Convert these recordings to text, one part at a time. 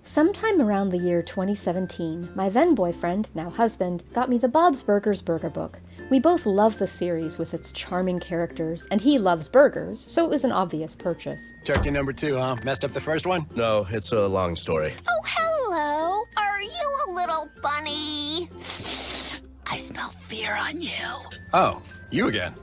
Sometime around the year 2017, my then boyfriend, now husband, got me the Bob's Burgers burger book. We both love the series with its charming characters, and he loves burgers, so it was an obvious purchase. Turkey number 2, huh? Messed up the first one? No, it's a long story. Oh, hello. Are you a little bunny? I smell fear on you. Oh, you again?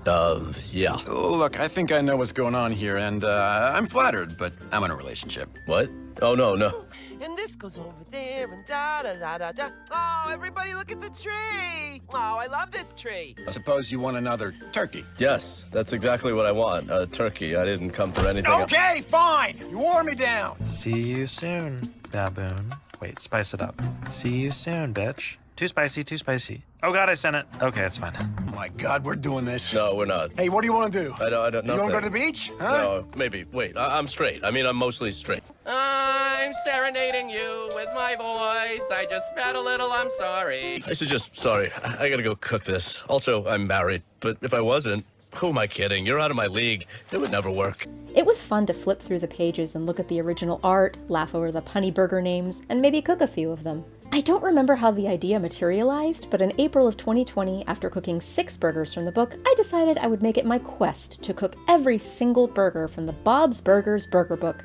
Yeah. Oh, look, I think I know what's going on here, and I'm flattered, but I'm in a relationship. What? Oh, no. And this goes over there and da-da-da-da-da. Oh, everybody look at the tree. Oh, I love this tree. Suppose you want another turkey. Yes, that's exactly what I want. A turkey. I didn't come for anything. Okay, fine. You wore me down. See you soon, baboon. Wait, spice it up. See you soon, bitch. Too spicy, too spicy. Oh God, I sent it. Okay, it's fine. Oh my God, we're doing this. No, we're not. Hey, what do you want to do? I don't know. You want to go to the beach? Huh? No, maybe. Wait, I'm straight. I mean, I'm mostly straight. I'm serenading you with my voice. I just spat a little, I'm sorry. I suggest, sorry, I gotta go cook this. Also, I'm married, but if I wasn't, who am I kidding? You're out of my league. It would never work. It was fun to flip through the pages and look at the original art, laugh over the punny burger names, and maybe cook a few of them. I don't remember how the idea materialized, but in April of 2020, after cooking 6 burgers from the book, I decided I would make it my quest to cook every single burger from the Bob's Burgers burger book.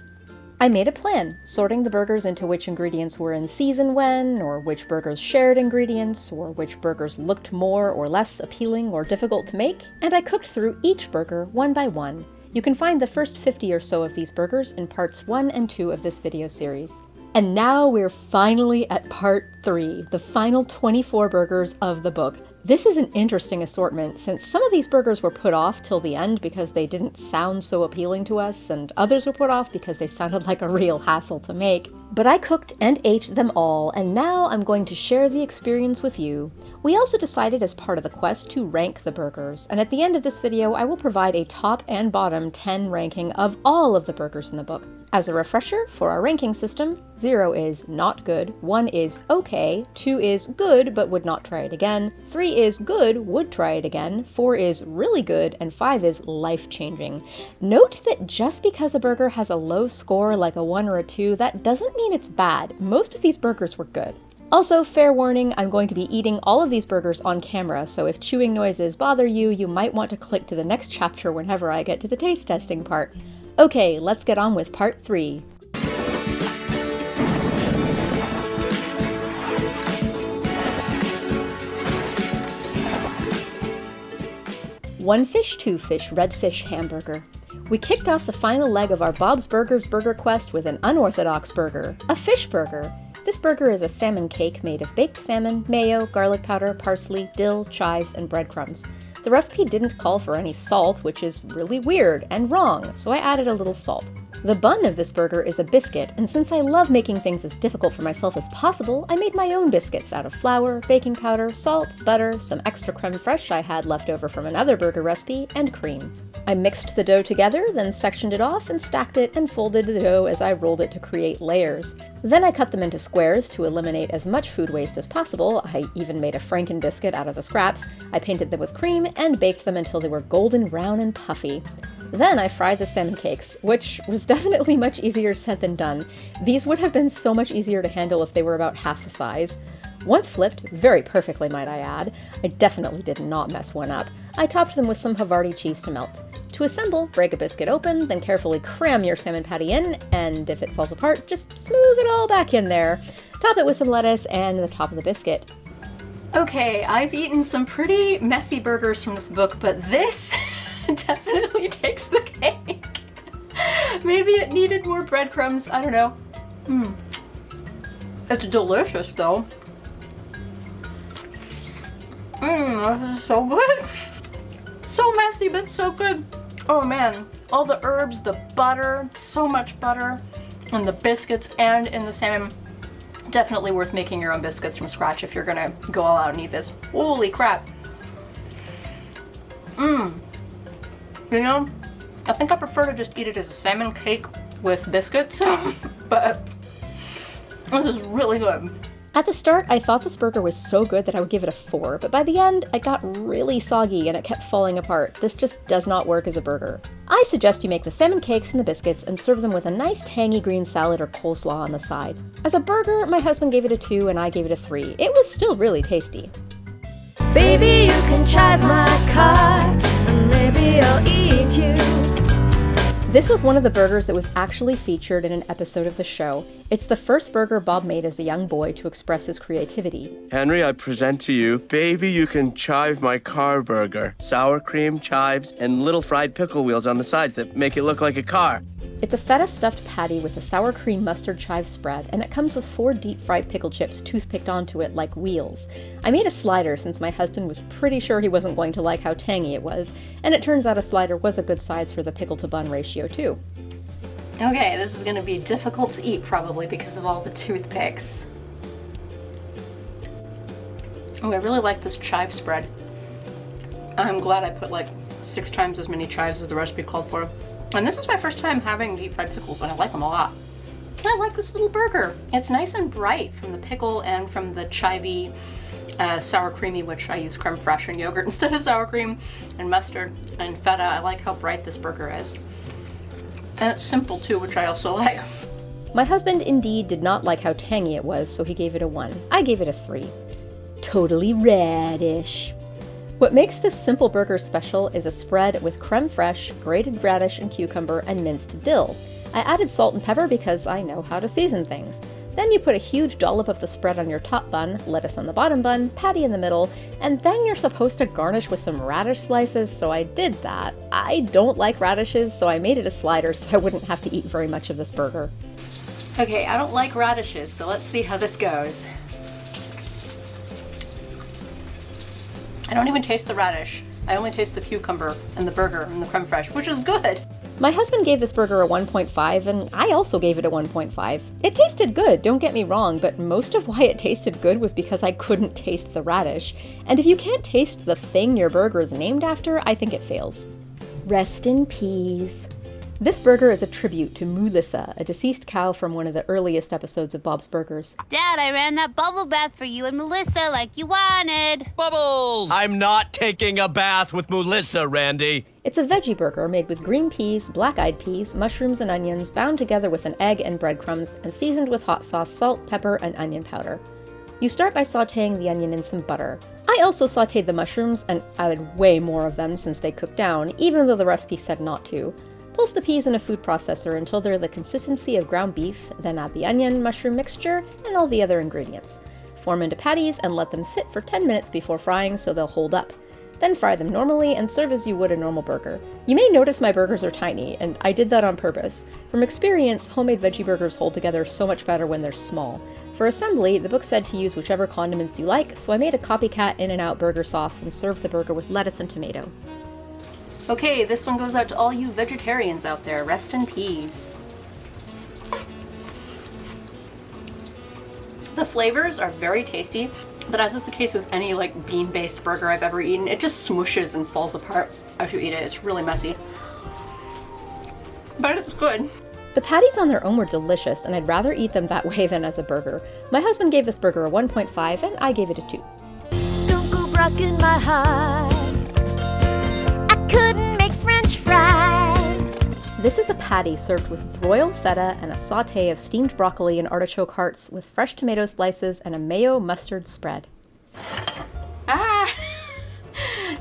I made a plan, sorting the burgers into which ingredients were in season when, or which burgers shared ingredients, or which burgers looked more or less appealing or difficult to make, and I cooked through each burger one by one. You can find the first 50 or so of these burgers in parts 1 and 2 of this video series. And now we're finally at part 3, the final 24 burgers of the book. This is an interesting assortment, since some of these burgers were put off till the end because they didn't sound so appealing to us, and others were put off because they sounded like a real hassle to make. But I cooked and ate them all, and now I'm going to share the experience with you. We also decided as part of the quest to rank the burgers, and at the end of this video I will provide a top and bottom 10 ranking of all of the burgers in the book. As a refresher, for our ranking system, 0 is not good, 1 is okay, 2 is good but would not try it again, 3 is good, would try it again, 4 is really good, and 5 is life-changing. Note that just because a burger has a low score like a 1 or a 2, that doesn't mean it's bad. Most of these burgers were good. Also, fair warning, I'm going to be eating all of these burgers on camera, so if chewing noises bother you, you might want to click to the next chapter whenever I get to the taste testing part. Okay, let's get on with part 3. One fish, two fish, red fish hamburger. We kicked off the final leg of our Bob's Burgers burger quest with an unorthodox burger, a fish burger. This burger is a salmon cake made of baked salmon, mayo, garlic powder, parsley, dill, chives, and breadcrumbs. The recipe didn't call for any salt, which is really weird and wrong, so I added a little salt. The bun of this burger is a biscuit, and since I love making things as difficult for myself as possible, I made my own biscuits out of flour, baking powder, salt, butter, some extra creme fraiche I had left over from another burger recipe, and cream. I mixed the dough together, then sectioned it off and stacked it and folded the dough as I rolled it to create layers. Then I cut them into squares to eliminate as much food waste as possible. I even made a Franken biscuit out of the scraps. I painted them with cream and baked them until they were golden brown and puffy. Then I fried the salmon cakes, which was definitely much easier said than done. These would have been so much easier to handle if they were about half the size. Once flipped, very perfectly might I add, I definitely did not mess one up, I topped them with some Havarti cheese to melt. To assemble, break a biscuit open, then carefully cram your salmon patty in, and if it falls apart, just smooth it all back in there. Top it with some lettuce and the top of the biscuit. Okay, I've eaten some pretty messy burgers from this book, but this definitely takes the cake. Maybe it needed more breadcrumbs, I don't know. It's delicious though. This is so good. So messy, but so good. Oh man, all the herbs, the butter, so much butter, and the biscuits and in the salmon. Definitely worth making your own biscuits from scratch if you're gonna go all out and eat this. Holy crap. You know, I think I prefer to just eat it as a salmon cake with biscuits, but this is really good. At the start, I thought this burger was so good that I would give it a 4, but by the end, it got really soggy and it kept falling apart. This just does not work as a burger. I suggest you make the salmon cakes and the biscuits and serve them with a nice tangy green salad or coleslaw on the side. As a burger, my husband gave it a 2 and I gave it a 3. It was still really tasty. Baby, you can drive my car, and maybe I'll eat you. This was one of the burgers that was actually featured in an episode of the show. It's the first burger Bob made as a young boy to express his creativity. Henry, I present to you, Baby You Can Chive My Car burger. Sour cream, chives, and little fried pickle wheels on the sides that make it look like a car. It's a feta stuffed patty with a sour cream mustard chive spread, and it comes with 4 deep fried pickle chips toothpicked onto it like wheels. I made a slider since my husband was pretty sure he wasn't going to like how tangy it was, and it turns out a slider was a good size for the pickle to bun ratio too. Okay, this is gonna be difficult to eat probably because of all the toothpicks. Oh, I really like this chive spread. I'm glad I put like 6 times as many chives as the recipe called for. And this is my first time having deep fried pickles, and I like them a lot. I like this little burger. It's nice and bright from the pickle and from the chivey sour creamy, which I use creme fraiche and yogurt instead of sour cream, and mustard and feta. I like how bright this burger is. And it's simple too, which I also like. My husband indeed did not like how tangy it was, so he gave it a 1. I gave it a 3. Totally radish. What makes this simple burger special is a spread with creme fraiche, grated radish and cucumber, and minced dill. I added salt and pepper because I know how to season things. Then you put a huge dollop of the spread on your top bun, lettuce on the bottom bun, patty in the middle, and then you're supposed to garnish with some radish slices, so I did that. I don't like radishes, so I made it a slider so I wouldn't have to eat very much of this burger. Okay, I don't like radishes, so let's see how this goes. I don't even taste the radish. I only taste the cucumber and the burger and the creme fraiche, which is good. My husband gave this burger a 1.5, and I also gave it a 1.5. It tasted good, don't get me wrong, but most of why it tasted good was because I couldn't taste the radish. And if you can't taste the thing your burger is named after, I think it fails. Rest in peace. This burger is a tribute to Melissa, a deceased cow from one of the earliest episodes of Bob's Burgers. Dad, I ran that bubble bath for you and Melissa like you wanted. Bubbles! I'm not taking a bath with Melissa, Randy. It's a veggie burger made with green peas, black-eyed peas, mushrooms, and onions bound together with an egg and breadcrumbs and seasoned with hot sauce, salt, pepper, and onion powder. You start by sautéing the onion in some butter. I also sautéed the mushrooms and added way more of them since they cooked down, even though the recipe said not to. Pulse the peas in a food processor until they're the consistency of ground beef, then add the onion, mushroom mixture, and all the other ingredients. Form into patties and let them sit for 10 minutes before frying so they'll hold up. Then fry them normally and serve as you would a normal burger. You may notice my burgers are tiny, and I did that on purpose. From experience, homemade veggie burgers hold together so much better when they're small. For assembly, the book said to use whichever condiments you like, so I made a copycat In-N-Out burger sauce and served the burger with lettuce and tomato. Okay, this one goes out to all you vegetarians out there. Rest in peace. The flavors are very tasty, but as is the case with any like bean-based burger I've ever eaten, it just smooshes and falls apart as you eat it. It's really messy. But it's good. The patties on their own were delicious, and I'd rather eat them that way than as a burger. My husband gave this burger a 1.5, and I gave it a 2. Don't go rocking my heart. I couldn't make French fries. This is a patty served with broiled feta and a sauté of steamed broccoli and artichoke hearts with fresh tomato slices and a mayo mustard spread. Ah!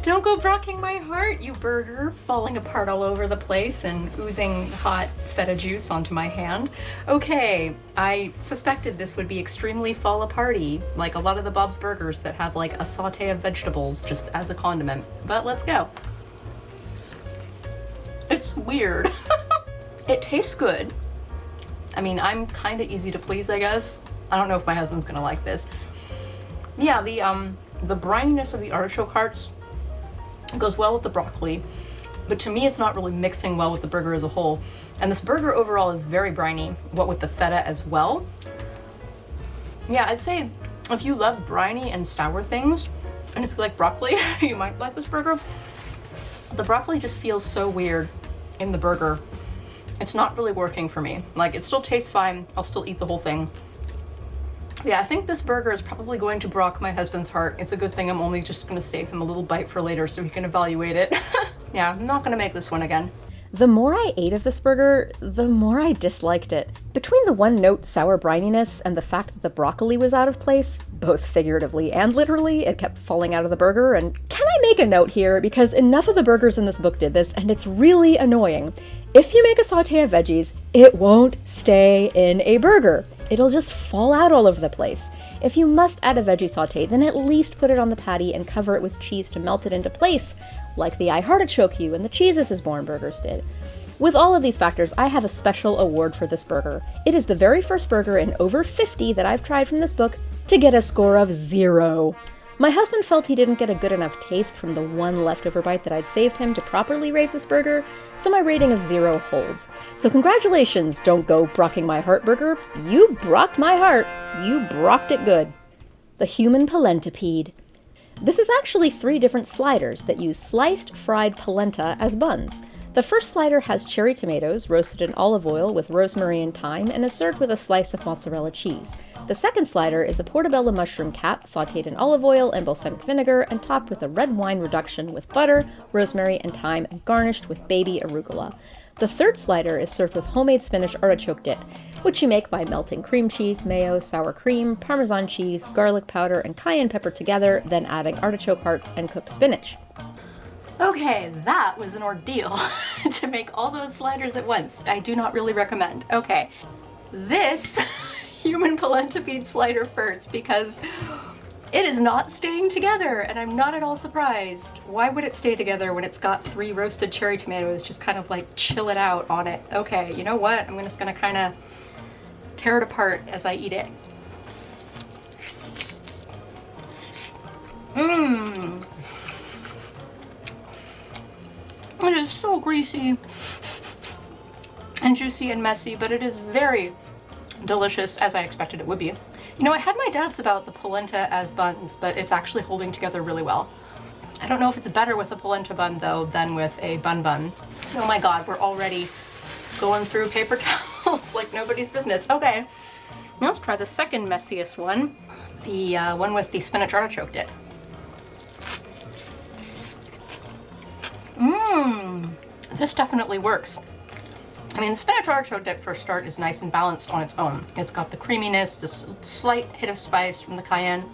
Don't go rocking my heart, you burger, falling apart all over the place and oozing hot feta juice onto my hand. Okay, I suspected this would be extremely fall-aparty, like a lot of the Bob's Burgers that have like a sauté of vegetables just as a condiment. But let's go. It's weird. It tastes good. I mean, I'm kind of easy to please, I guess. I don't know if my husband's gonna like this. Yeah, the brininess of the artichoke hearts goes well with the broccoli, but to me it's not really mixing well with the burger as a whole. And this burger overall is very briny, what with the feta as well. Yeah, I'd say if you love briny and sour things, and if you like broccoli, you might like this burger. The broccoli just feels so weird in the burger. It's not really working for me. Like, it still tastes fine, I'll still eat the whole thing. Yeah, I think this burger is probably going to brock my husband's heart. It's a good thing I'm only just gonna save him a little bite for later so he can evaluate it. Yeah, I'm not gonna make this one again. The more I ate of this burger, the more I disliked it. Between the one-note sour brininess and the fact that the broccoli was out of place, both figuratively and literally, it kept falling out of the burger, and can I make a note here? Because enough of the burgers in this book did this, and it's really annoying. If you make a sauté of veggies, it won't stay in a burger. It'll just fall out all over the place. If you must add a veggie sauté, then at least put it on the patty and cover it with cheese to melt it into place, like the I Heartichoke You and the Jesus is Born burgers did. With all of these factors, I have a special award for this burger. It is the very first burger in over 50 that I've tried from this book to get a score of 0. My husband felt he didn't get a good enough taste from the one leftover bite that I'd saved him to properly rate this burger, so my rating of 0 holds. So congratulations, Don't Go Brocking My Heart burger. You brocked my heart. You brocked it good. The Human Polentapede. This is actually 3 different sliders that use sliced fried polenta as buns. The first slider has cherry tomatoes roasted in olive oil with rosemary and thyme and is served with a slice of mozzarella cheese. The second slider is a portobello mushroom cap sautéed in olive oil and balsamic vinegar and topped with a red wine reduction with butter, rosemary, and thyme and garnished with baby arugula. The third slider is served with homemade spinach artichoke dip, which you make by melting cream cheese, mayo, sour cream, Parmesan cheese, garlic powder, and cayenne pepper together, then adding artichoke hearts and cooked spinach. Okay, that was an ordeal to make all those sliders at once. I do not really recommend. Okay, this Human Polentapede slider first because it is not staying together and I'm not at all surprised. Why would it stay together when it's got 3 roasted cherry tomatoes just kind of like chill it out on it? Okay, you know what? I'm just gonna kind of tear it apart as I eat it. Mmm. It is so greasy and juicy and messy, but it is very delicious, as I expected it would be. You know, I had my doubts about the polenta as buns, but it's actually holding together really well. I don't know if it's better with a polenta bun, though, than with a bun. Oh my god, we're already going through paper towels like nobody's business. Okay, now let's try the second messiest one, the one with the spinach artichoke dip. Mmm, this definitely works. I mean, the spinach artichoke dip for a start is nice and balanced on its own. It's got the creaminess, the slight hit of spice from the cayenne,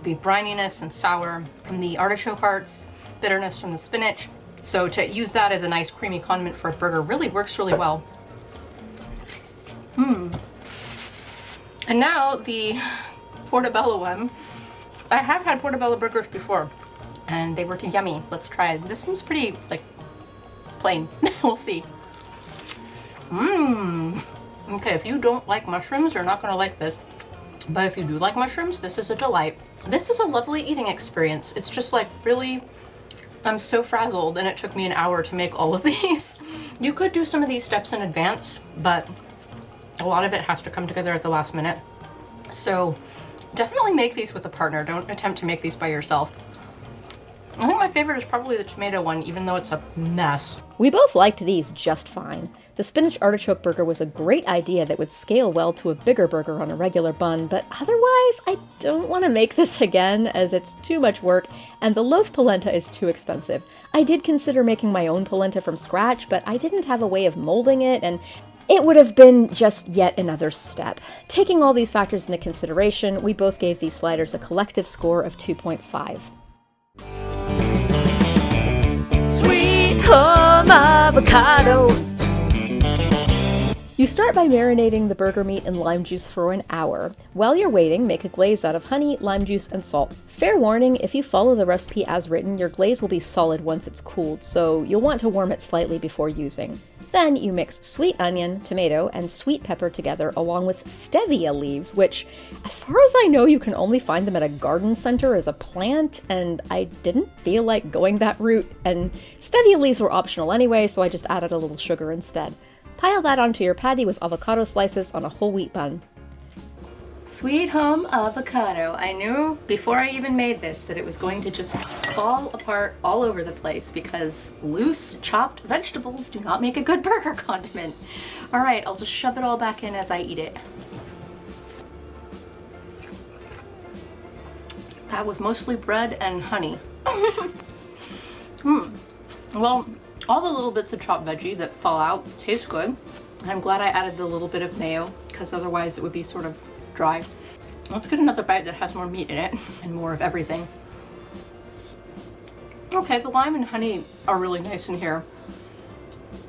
the brininess and sour from the artichoke hearts, bitterness from the spinach. So to use that as a nice creamy condiment for a burger really works really well. Mmm. And now the portobello one. I have had portobello burgers before and they were too yummy. Let's try it. This seems pretty, like, plain. We'll see. Mmm. Okay, if you don't like mushrooms, you're not gonna like this. But if you do like mushrooms, this is a delight. This is a lovely eating experience. It's just like really, I'm so frazzled and it took me an hour to make all of these. You could do some of these steps in advance, but a lot of it has to come together at the last minute. So definitely make these with a partner. Don't attempt to make these by yourself. I think my favorite is probably the tomato one, even though it's a mess. We both liked these just fine. The spinach artichoke burger was a great idea that would scale well to a bigger burger on a regular bun, but otherwise, I don't want to make this again as it's too much work and the loaf polenta is too expensive. I did consider making my own polenta from scratch, but I didn't have a way of molding it and it would have been just yet another step. Taking all these factors into consideration, we both gave these sliders a collective score of 2.5. Sweet home avocado. You start by marinating the burger meat in lime juice for an hour. While you're waiting, make a glaze out of honey, lime juice, and salt. Fair warning, if you follow the recipe as written, your glaze will be solid once it's cooled, so you'll want to warm it slightly before using. Then you mix sweet onion, tomato, and sweet pepper together along with stevia leaves, which, as far as I know, you can only find them at a garden center as a plant, and I didn't feel like going that route, and stevia leaves were optional anyway, so I just added a little sugar instead. Pile that onto your patty with avocado slices on a whole wheat bun. Sweet home avocado. I knew before I even made this that it was going to just fall apart all over the place because loose chopped vegetables do not make a good burger condiment. All right, I'll just shove it all back in as I eat it. That was mostly bread and honey. Well, All the little bits of chopped veggie that fall out taste good. I'm glad I added the little bit of mayo because otherwise it would be sort of dry. Let's get another bite that has more meat in it and more of everything. Okay, the lime and honey are really nice in here.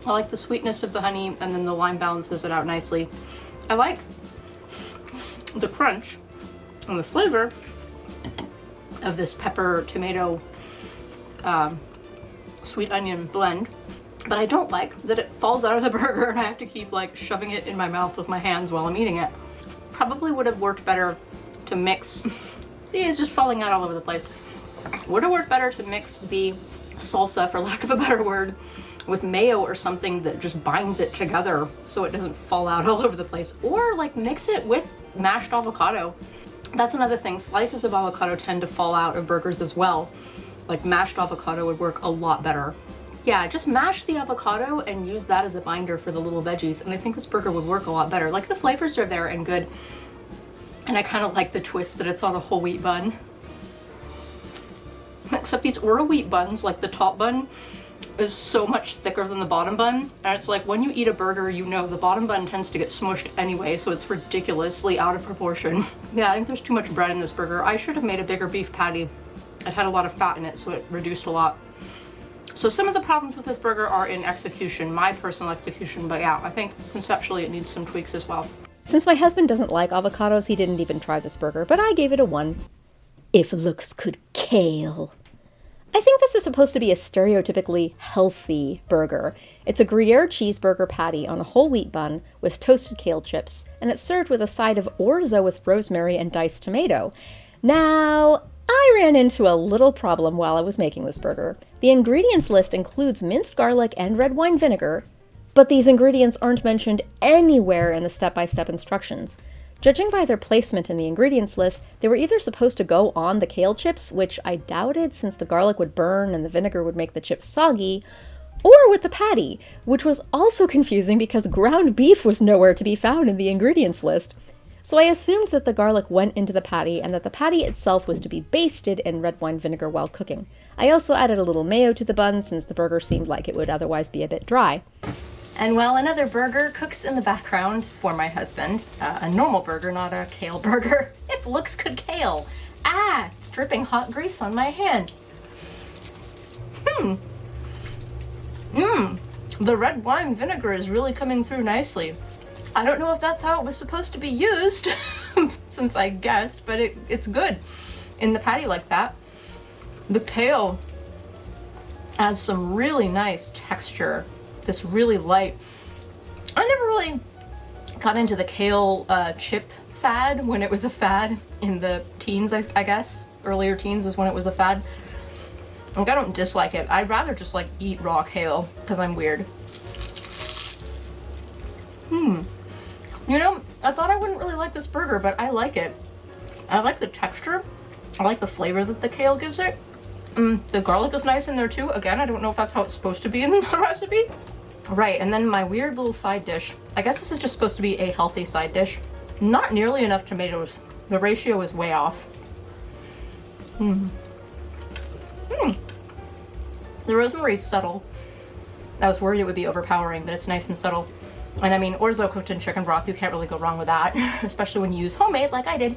I like the sweetness of the honey, and then the lime balances it out nicely. I like the crunch and the flavor of this pepper, tomato, sweet onion blend, but I don't like that it falls out of the burger and I have to keep like shoving it in my mouth with my hands while I'm eating it. Probably would have worked better to mix. See, it's just falling out all over the place. Would have worked better to mix the salsa, for lack of a better word, with mayo or something that just binds it together so it doesn't fall out all over the place. Or like mix it with mashed avocado. That's another thing. Slices of avocado tend to fall out of burgers as well. Like mashed avocado would work a lot better. Yeah, just mash the avocado and use that as a binder for the little veggies, and I think this burger would work a lot better. Like the flavors are there and good. And I kind of like the twist that it's on a whole wheat bun. Except these Oro wheat buns, like the top bun, is so much thicker than the bottom bun. And it's like when you eat a burger, you know the bottom bun tends to get smushed anyway, so it's ridiculously out of proportion. Yeah, I think there's too much bread in this burger. I should have made a bigger beef patty. It had a lot of fat in it, so it reduced a lot. So some of the problems with this burger are in execution, my personal execution, but yeah, I think conceptually it needs some tweaks as well. Since my husband doesn't like avocados, he didn't even try this burger, but I gave it a 1. If looks could kale. I think this is supposed to be a stereotypically healthy burger. It's a Gruyere cheeseburger patty on a whole wheat bun with toasted kale chips, and it's served with a side of orzo with rosemary and diced tomato. Now, I ran into a little problem while I was making this burger. The ingredients list includes minced garlic and red wine vinegar, but these ingredients aren't mentioned anywhere in the step-by-step instructions. Judging by their placement in the ingredients list, they were either supposed to go on the kale chips, which I doubted since the garlic would burn and the vinegar would make the chips soggy, or with the patty, which was also confusing because ground beef was nowhere to be found in the ingredients list. So I assumed that the garlic went into the patty and that the patty itself was to be basted in red wine vinegar while cooking. I also added a little mayo to the bun since the burger seemed like it would otherwise be a bit dry. And while another burger cooks in the background for my husband, a normal burger, not a kale burger, if looks could kale. Ah, it's dripping hot grease on my hand. The red wine vinegar is really coming through nicely. I don't know if that's how it was supposed to be used, since I guessed, but it's good in the patty like that. The kale adds some really nice texture, this really light. I never really got into the kale chip fad when it was a fad in the teens, I guess. Earlier teens is when it was a fad. Like, I don't dislike it. I'd rather just like eat raw kale, because I'm weird. You know, I thought I wouldn't really like this burger, but I like it. I like the texture. I like the flavor that the kale gives it. The garlic is nice in there too. Again, I don't know if that's how it's supposed to be in the recipe. Right, and then my weird little side dish. I guess this is just supposed to be a healthy side dish. Not nearly enough tomatoes. The ratio is way off. The rosemary's subtle. I was worried it would be overpowering, but it's nice and subtle. And I mean, orzo cooked in chicken broth, you can't really go wrong with that, especially when you use homemade like I did.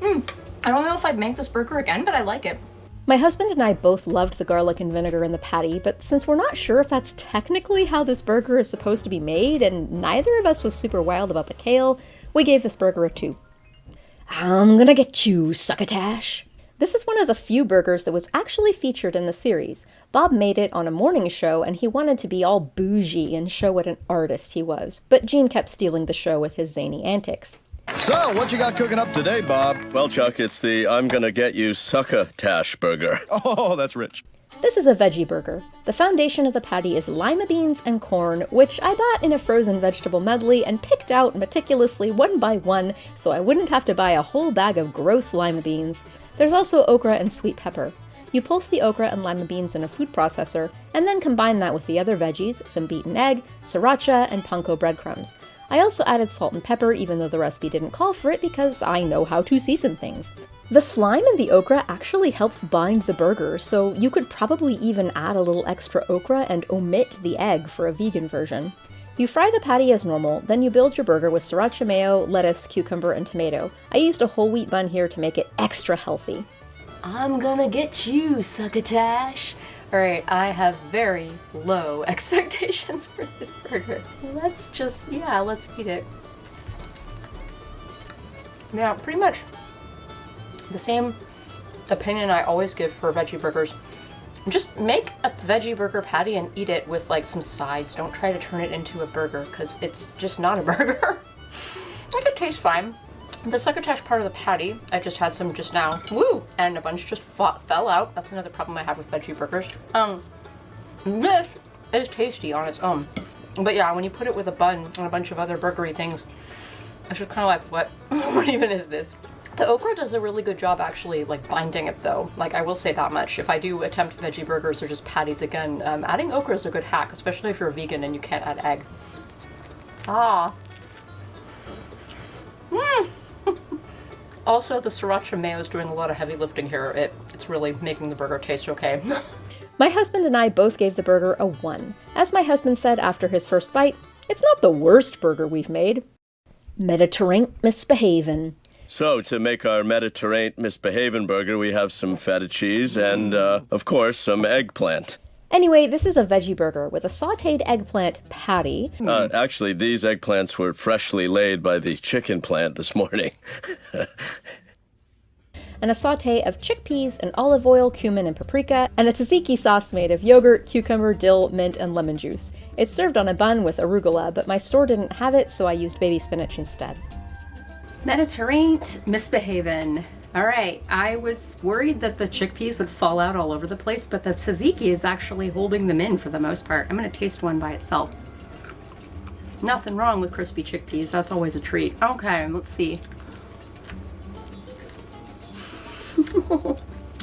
I don't know if I'd make this burger again, but I like it. My husband and I both loved the garlic and vinegar in the patty, but since we're not sure if that's technically how this burger is supposed to be made, and neither of us was super wild about the kale, we gave this burger a 2. I'm gonna get you, succotash. This is one of the few burgers that was actually featured in the series. Bob made it on a morning show, and he wanted to be all bougie and show what an artist he was, but Gene kept stealing the show with his zany antics. So, what you got cooking up today, Bob? Well, Chuck, it's the I'm Gonna Get You Succotash burger. Oh, that's rich. This is a veggie burger. The foundation of the patty is lima beans and corn, which I bought in a frozen vegetable medley and picked out meticulously one by one so I wouldn't have to buy a whole bag of gross lima beans. There's also okra and sweet pepper. You pulse the okra and lima beans in a food processor, and then combine that with the other veggies, some beaten egg, sriracha, and panko breadcrumbs. I also added salt and pepper even though the recipe didn't call for it because I know how to season things. The slime in the okra actually helps bind the burger, so you could probably even add a little extra okra and omit the egg for a vegan version. You fry the patty as normal, then you build your burger with sriracha mayo, lettuce, cucumber, and tomato. I used a whole wheat bun here to make it extra healthy. I'm gonna get you, succotash. Alright, I have very low expectations for this burger. Let's eat it. Yeah, pretty much the same opinion I always give for veggie burgers. Just make a veggie burger patty and eat it with like some sides. Don't try to turn it into a burger because it's just not a burger. Like it tastes fine. The succotash part of the patty, I just had some just now. Woo! And a bunch just fell out. That's another problem I have with veggie burgers. This is tasty on its own. But yeah, when you put it with a bun and a bunch of other burgery things, it's just kind of like, what even is this? The okra does a really good job actually like binding it though. Like I will say that much. If I do attempt veggie burgers or just patties again, adding okra is a good hack, especially if you're a vegan and you can't add egg. Also, the sriracha mayo is doing a lot of heavy lifting here. It's really making the burger taste okay. My husband and I both gave the burger a 1. As my husband said after his first bite, it's not the worst burger we've made. Mediterr-ain't Misbehavin. So, to make our Mediterr-ain't Misbehavin burger, we have some feta cheese and, of course, some eggplant. Anyway, this is a veggie burger with a sautéed eggplant patty. Actually, these eggplants were freshly laid by the chicken plant this morning. And a sauté of chickpeas and olive oil, cumin, and paprika, and a tzatziki sauce made of yogurt, cucumber, dill, mint, and lemon juice. It's served on a bun with arugula, but my store didn't have it, so I used baby spinach instead. Mediterr-ain't Misbehavin. Alright, I was worried that the chickpeas would fall out all over the place, but the tzatziki is actually holding them in for the most part. I'm gonna taste one by itself. Nothing wrong with crispy chickpeas, that's always a treat. Okay, let's see.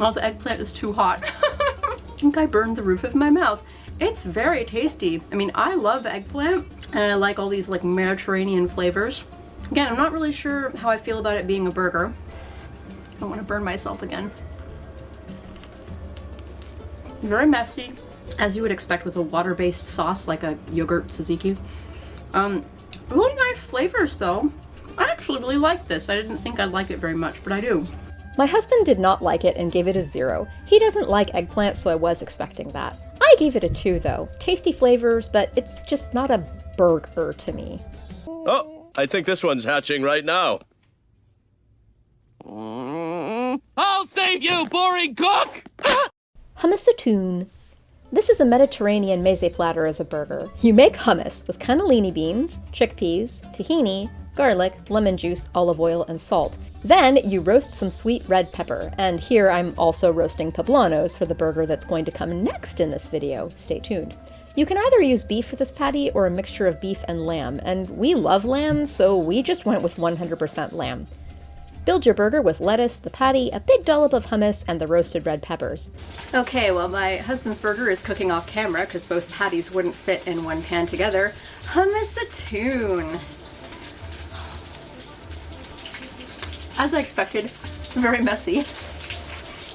Oh, the eggplant is too hot. I think I burned the roof of my mouth. It's very tasty. I mean, I love eggplant, and I like all these like Mediterranean flavors. Again, I'm not really sure how I feel about it being a burger. I don't want to burn myself again. Very messy, as you would expect with a water-based sauce like a yogurt tzatziki. Really nice flavors though. I actually really like this. I didn't think I'd like it very much, but I do. My husband did not like it and gave it a 0. He doesn't like eggplant, so I was expecting that. I gave it a 2 though. Tasty flavors, but it's just not a burger to me. Oh, I think this one's hatching right now. I'll save you, boring cook! Hummus-a-tune. This is a Mediterranean meze platter as a burger. You make hummus with cannellini beans, chickpeas, tahini, garlic, lemon juice, olive oil, and salt. Then you roast some sweet red pepper, and here I'm also roasting poblanos for the burger that's going to come next in this video. Stay tuned. You can either use beef for this patty or a mixture of beef and lamb, and we love lamb, so we just went with 100% lamb. Build your burger with lettuce, the patty, a big dollop of hummus, and the roasted red peppers. Okay, well my husband's burger is cooking off camera because both patties wouldn't fit in one pan together. Hummus-a-tune. As I expected, very messy.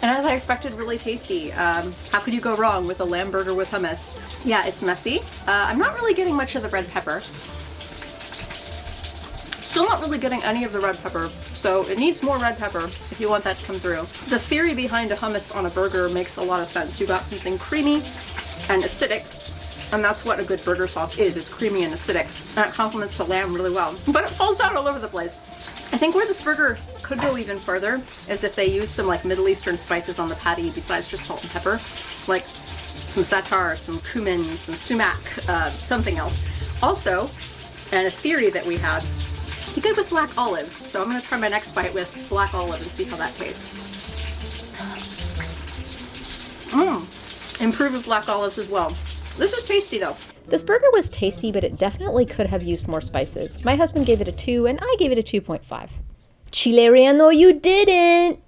And as I expected, really tasty. How could you go wrong with a lamb burger with hummus? Yeah, it's messy. I'm not really getting much of the red pepper. Still not really getting any of the red pepper, so it needs more red pepper if you want that to come through. The theory behind a hummus on a burger makes a lot of sense. You got something creamy and acidic, and that's what a good burger sauce is. It's creamy and acidic, and it complements the lamb really well. But it falls out all over the place. I think where this burger could go even further is if they use some like Middle Eastern spices on the patty besides just salt and pepper, like some za'atar, some cumin, some sumac, something else. Also, and a theory that we had, be good with black olives, so I'm going to try my next bite with black olive and see how that tastes. Improve with black olives as well. This is tasty though. This burger was tasty, but it definitely could have used more spices. My husband gave it a 2, and I gave it a 2.5. Chile relleno, you didn't!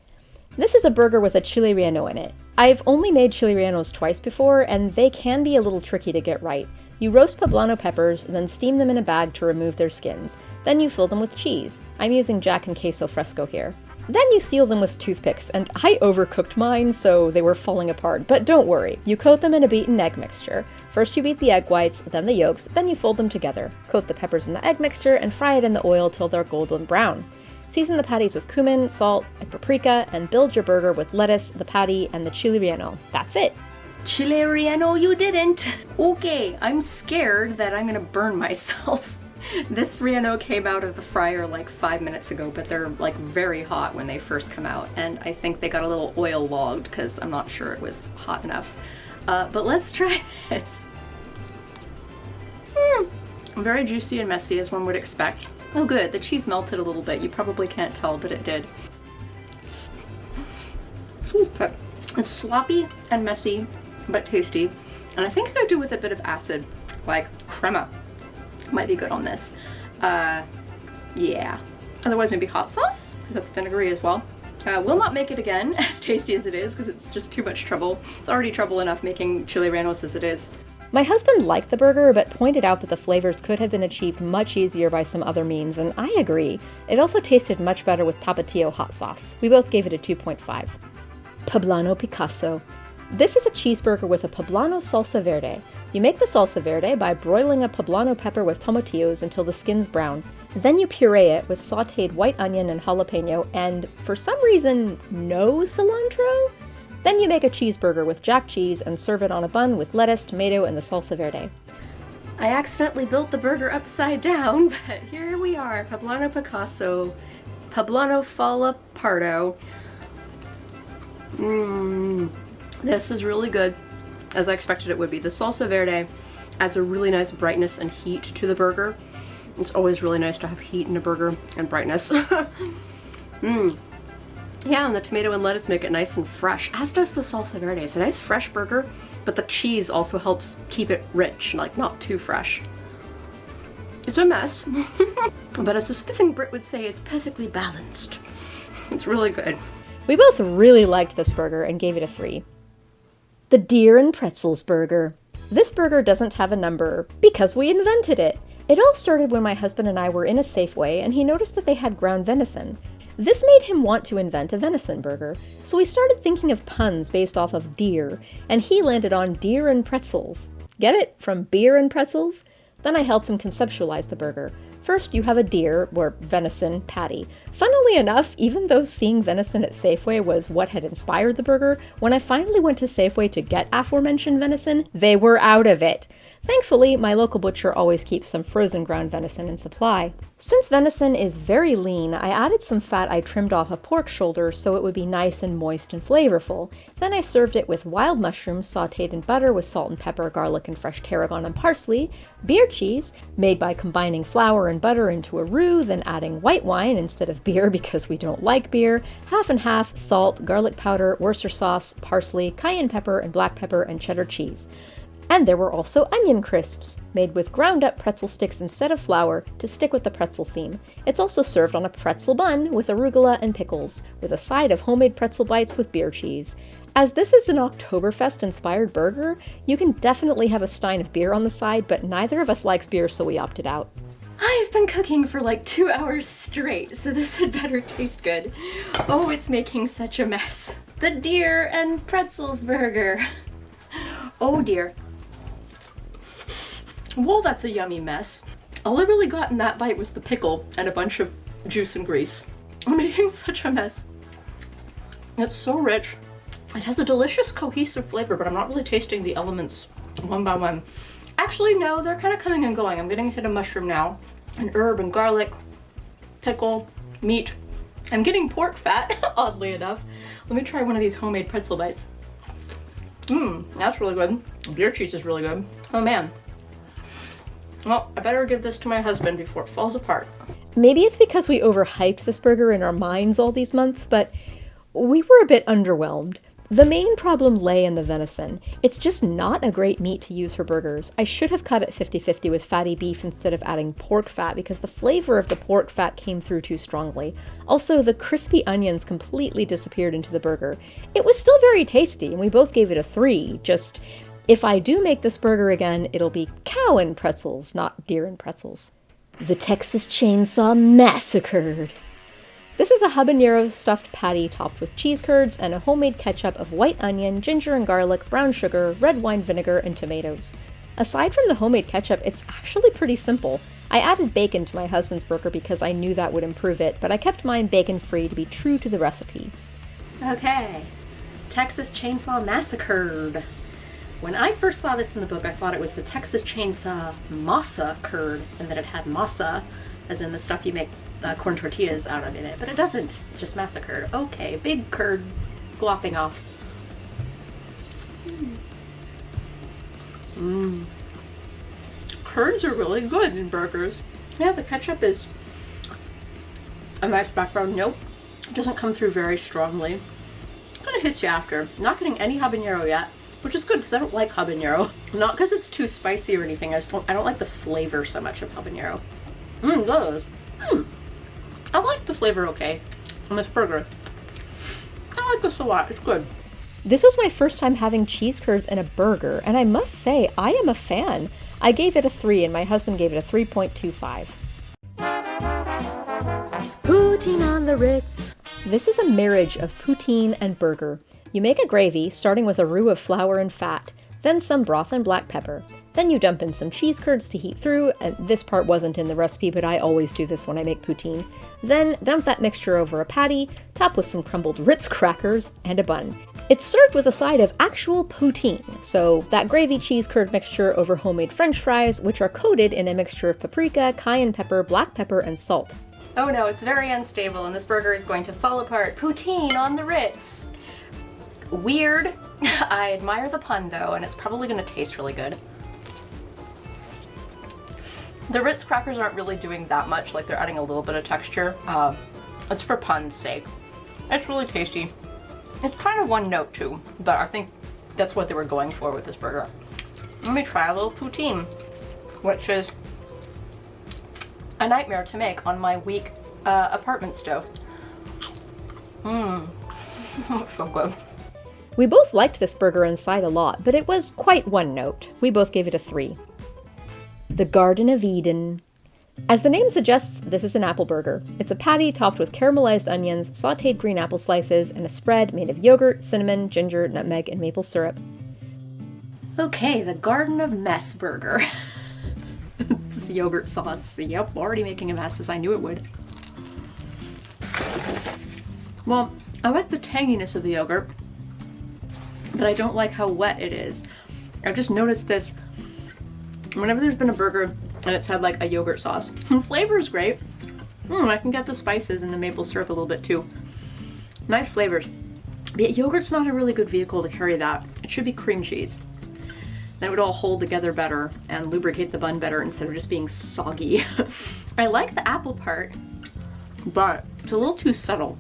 This is a burger with a chile relleno in it. I've only made chile rellenos twice before, and they can be a little tricky to get right. You roast poblano peppers, then steam them in a bag to remove their skins. Then you fill them with cheese. I'm using Jack and Queso Fresco here. Then you seal them with toothpicks, and I overcooked mine, so they were falling apart, but don't worry. You coat them in a beaten egg mixture. First you beat the egg whites, then the yolks, then you fold them together. Coat the peppers in the egg mixture and fry it in the oil till they're golden brown. Season the patties with cumin, salt, and paprika, and build your burger with lettuce, the patty, and the chile relleno. That's it. Chile relleno, you didn't. Okay, I'm scared that I'm gonna burn myself. This relleno came out of the fryer like 5 minutes ago, but they're like very hot when they first come out, and I think they got a little oil logged because I'm not sure it was hot enough. But let's try this. Very juicy and messy, as one would expect. Oh good, the cheese melted a little bit. You probably can't tell, but it did. It's sloppy and messy, but tasty. And I think I could do with a bit of acid, like crema. Might be good on this. Yeah. Otherwise maybe hot sauce, because that's vinegary as well. Will not make it again, as tasty as it is, because it's just too much trouble. It's already trouble enough making chile rellenos as it is. My husband liked the burger, but pointed out that the flavors could have been achieved much easier by some other means, and I agree. It also tasted much better with Tapatio hot sauce. We both gave it a 2.5. Poblano Picasso. This is a cheeseburger with a poblano salsa verde. You make the salsa verde by broiling a poblano pepper with tomatillos until the skin's brown. Then you puree it with sautéed white onion and jalapeno and, for some reason, no cilantro? Then you make a cheeseburger with jack cheese and serve it on a bun with lettuce, tomato, and the salsa verde. I accidentally built the burger upside down, but here we are, Poblano Picasso, Poblano Falla Pardo. This is really good, as I expected it would be. The salsa verde adds a really nice brightness and heat to the burger. It's always really nice to have heat in a burger and brightness. Yeah, and the tomato and lettuce make it nice and fresh, as does the salsa verde. It's a nice fresh burger, but the cheese also helps keep it rich, like not too fresh. It's a mess, but as a spiffing Brit would say, it's perfectly balanced. It's really good. We both really liked this burger and gave it a 3. The Deer and Pretzels burger. This burger doesn't have a number because we invented it. It all started when my husband and I were in a Safeway and he noticed that they had ground venison. This made him want to invent a venison burger, so we started thinking of puns based off of deer, and he landed on Deer and Pretzels. Get it? From beer and pretzels? Then I helped him conceptualize the burger. First, you have a deer, or venison, patty. Funnily enough, even though seeing venison at Safeway was what had inspired the burger, when I finally went to Safeway to get aforementioned venison, they were out of it. Thankfully, my local butcher always keeps some frozen ground venison in supply. Since venison is very lean, I added some fat I trimmed off a pork shoulder so it would be nice and moist and flavorful. Then I served it with wild mushrooms sautéed in butter with salt and pepper, garlic, and fresh tarragon and parsley, beer cheese, made by combining flour and butter into a roux, then adding white wine instead of beer because we don't like beer, half and half, salt, garlic powder, Worcester sauce, parsley, cayenne pepper, and black pepper, and cheddar cheese. And there were also onion crisps, made with ground-up pretzel sticks instead of flour to stick with the pretzel theme. It's also served on a pretzel bun with arugula and pickles, with a side of homemade pretzel bites with beer cheese. As this is an Oktoberfest-inspired burger, you can definitely have a stein of beer on the side, but neither of us likes beer, so we opted out. I've been cooking for like 2 hours straight, so this had better taste good. Oh, it's making such a mess. The Deer and Pretzels burger. Oh dear. Whoa, that's a yummy mess. All I really got in that bite was the pickle and a bunch of juice and grease. I'm making such a mess. It's so rich. It has a delicious cohesive flavor, but I'm not really tasting the elements one by one. Actually, no, they're kind of coming and going. I'm getting a hit of mushroom now, and herb and garlic, pickle, meat. I'm getting pork fat, oddly enough. Let me try one of these homemade pretzel bites. That's really good. Beer cheese is really good. Oh man. Well, I better give this to my husband before it falls apart. Maybe it's because we overhyped this burger in our minds all these months, but we were a bit underwhelmed. The main problem lay in the venison. It's just not a great meat to use for burgers. I should have cut it 50-50 with fatty beef instead of adding pork fat because the flavor of the pork fat came through too strongly. Also, the crispy onions completely disappeared into the burger. It was still very tasty, and we both gave it a 3, just If I do make this burger again, it'll be cow and pretzels, not deer and pretzels. The Texas Chainsaw Massacurd. This is a habanero stuffed patty topped with cheese curds and a homemade ketchup of white onion, ginger and garlic, brown sugar, red wine vinegar, and tomatoes. Aside from the homemade ketchup, it's actually pretty simple. I added bacon to my husband's burger because I knew that would improve it, but I kept mine bacon-free to be true to the recipe. Okay, Texas Chainsaw Massacurd. When I first saw this in the book, I thought it was the Texas Chainsaw Massacurd, and that it had masa, as in the stuff you make corn tortillas out of in it, but it doesn't. It's just massacred. Okay, big curd glopping off. Curds are really good in burgers. Yeah, the ketchup is a nice background note. It doesn't come through very strongly. It kind of hits you after. Not getting any habanero yet, which is good because I don't like habanero. Not because it's too spicy or anything. I don't like the flavor so much of habanero. I like the flavor okay on this burger. I like this a lot. It's good. This was my first time having cheese curds in a burger, and I must say, I am a fan. I gave it a 3, and my husband gave it a 3.25. Poutine on the Ritz. This is a marriage of poutine and burger. You make a gravy, starting with a roux of flour and fat, then some broth and black pepper. Then you dump in some cheese curds to heat through, and this part wasn't in the recipe, but I always do this when I make poutine. Then dump that mixture over a patty, top with some crumbled Ritz crackers, and a bun. It's served with a side of actual poutine, so that gravy cheese curd mixture over homemade french fries, which are coated in a mixture of paprika, cayenne pepper, black pepper, and salt. Oh no, it's very unstable and this burger is going to fall apart. Poutine on the Ritz. Weird. I admire the pun though, and it's probably going to taste really good. The Ritz crackers aren't really doing that much, like they're adding a little bit of texture. It's for pun's sake. It's really tasty. It's kind of one note too, but I think that's what they were going for with this burger. Let me try a little poutine, which is a nightmare to make on my weak apartment stove. So good. We both liked this burger inside a lot, but it was quite one note. We both gave it a 3. The Garden of Eden. As the name suggests, this is an apple burger. It's a patty topped with caramelized onions, sautéed green apple slices, and a spread made of yogurt, cinnamon, ginger, nutmeg, and maple syrup. Okay, the Garden of Mess burger. This yogurt sauce. Yep, already making a mess as I knew it would. Well, I like the tanginess of the yogurt, but I don't like how wet it is. I've just noticed this whenever there's been a burger and it's had like a yogurt sauce. The flavor is great. I can get the spices and the maple syrup a little bit too. Nice flavors. But yogurt's not a really good vehicle to carry that. It should be cream cheese. Then it would all hold together better and lubricate the bun better instead of just being soggy. I like the apple part, but it's a little too subtle.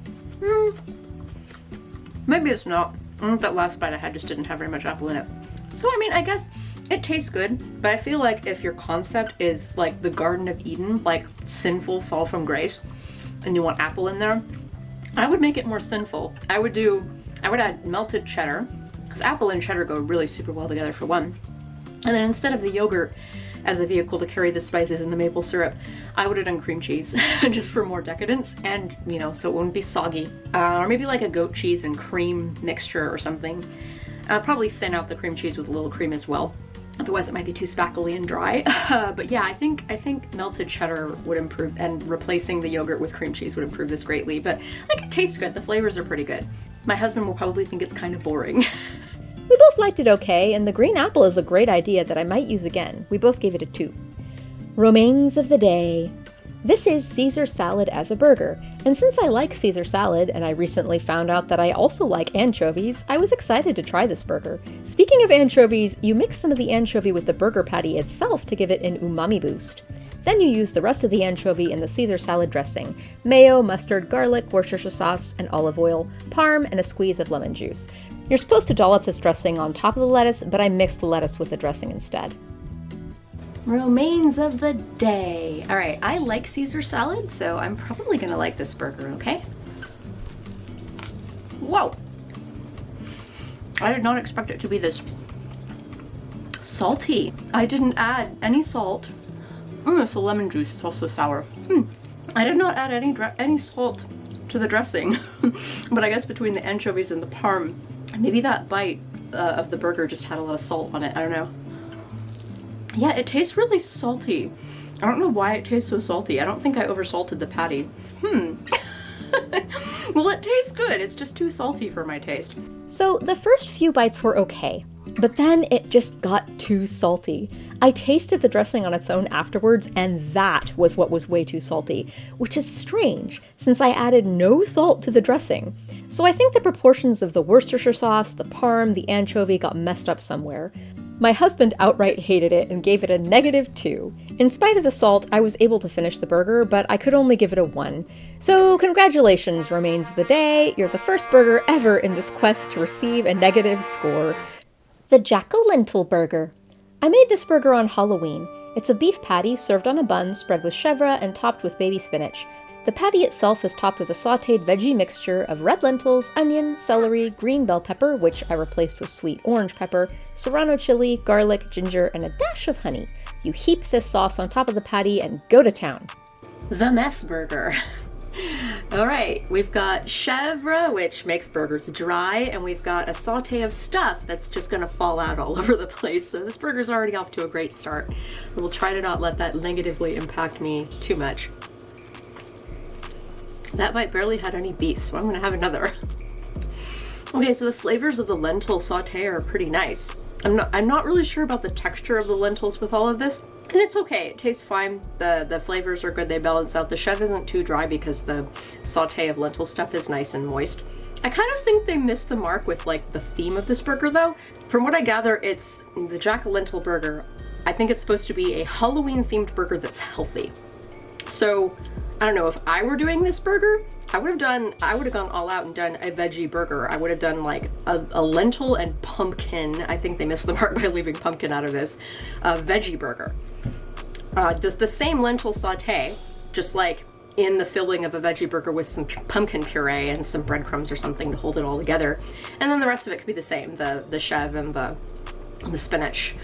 Maybe it's not. I think that last bite I had just didn't have very much apple in it. So I mean, I guess it tastes good, but I feel like if your concept is like the Garden of Eden, like sinful fall from grace, and you want apple in there, I would make it more sinful. I would add melted cheddar, because apple and cheddar go really super well together for one. And then instead of the yogurt as a vehicle to carry the spices and the maple syrup, I would have done cream cheese just for more decadence and, you know, so it wouldn't be soggy. Or maybe like a goat cheese and cream mixture or something. I'd probably thin out the cream cheese with a little cream as well. Otherwise it might be too spackly and dry. But yeah, I think melted cheddar would improve, and replacing the yogurt with cream cheese would improve this greatly. But like, it tastes good. The flavors are pretty good. My husband will probably think it's kind of boring. We both liked it okay, and the green apple is a great idea that I might use again. We both gave it a 2. Romaines of the day. This is Caesar salad as a burger, and since I like Caesar salad, and I recently found out that I also like anchovies, I was excited to try this burger. Speaking of anchovies, you mix some of the anchovy with the burger patty itself to give it an umami boost. Then you use the rest of the anchovy in the Caesar salad dressing: mayo, mustard, garlic, Worcestershire sauce, and olive oil, parm, and a squeeze of lemon juice. You're supposed to dollop this dressing on top of the lettuce, but I mixed the lettuce with the dressing instead. Romaines of the day. All right, I like Caesar salad, so I'm probably gonna like this burger, okay? Whoa! I did not expect it to be this salty. I didn't add any salt. It's the lemon juice. It's also sour. I did not add any salt to the dressing. But I guess between the anchovies and the parm, maybe that bite of the burger just had a lot of salt on it. I don't know. Yeah, it tastes really salty. I don't know why it tastes so salty. I don't think I oversalted the patty. Well, it tastes good. It's just too salty for my taste. So the first few bites were okay, but then it just got too salty. I tasted the dressing on its own afterwards, and that was what was way too salty, which is strange, since I added no salt to the dressing. So I think the proportions of the Worcestershire sauce, the parm, the anchovy got messed up somewhere. My husband outright hated it and gave it a -2. In spite of the salt, I was able to finish the burger, but I could only give it a 1. So congratulations, Romaines of the Day, you're the first burger ever in this quest to receive a negative score. The Lentil Burger. I made this burger on Halloween. It's a beef patty served on a bun spread with chèvre and topped with baby spinach. The patty itself is topped with a sautéed veggie mixture of red lentils, onion, celery, green bell pepper, which I replaced with sweet orange pepper, serrano chili, garlic, ginger, and a dash of honey. You heap this sauce on top of the patty and go to town. The mess burger. All right, we've got chèvre, which makes burgers dry, and we've got a sauté of stuff that's just gonna fall out all over the place. So this burger's already off to a great start. We'll try to not let that negatively impact me too much. That bite barely had any beef, so I'm gonna have another. Okay, so the flavors of the lentil sauté are pretty nice. I'm not really sure about the texture of the lentils with all of this, and it's okay. It tastes fine. The flavors are good. They balance out. The chèvre isn't too dry because the sauté of lentil stuff is nice and moist. I kind of think they missed the mark with like the theme of this burger though. From what I gather, it's the Lentil Burger. I think it's supposed to be a Halloween themed burger that's healthy. So I don't know, if I were doing this burger, I would have gone all out and done a veggie burger. I would have done like a lentil and pumpkin. I think they missed the mark by leaving pumpkin out of this. A veggie burger. Does the same lentil sauté, just like in the filling of a veggie burger with some pumpkin puree and some breadcrumbs or something to hold it all together. And then the rest of it could be the same, the chèvre and the spinach.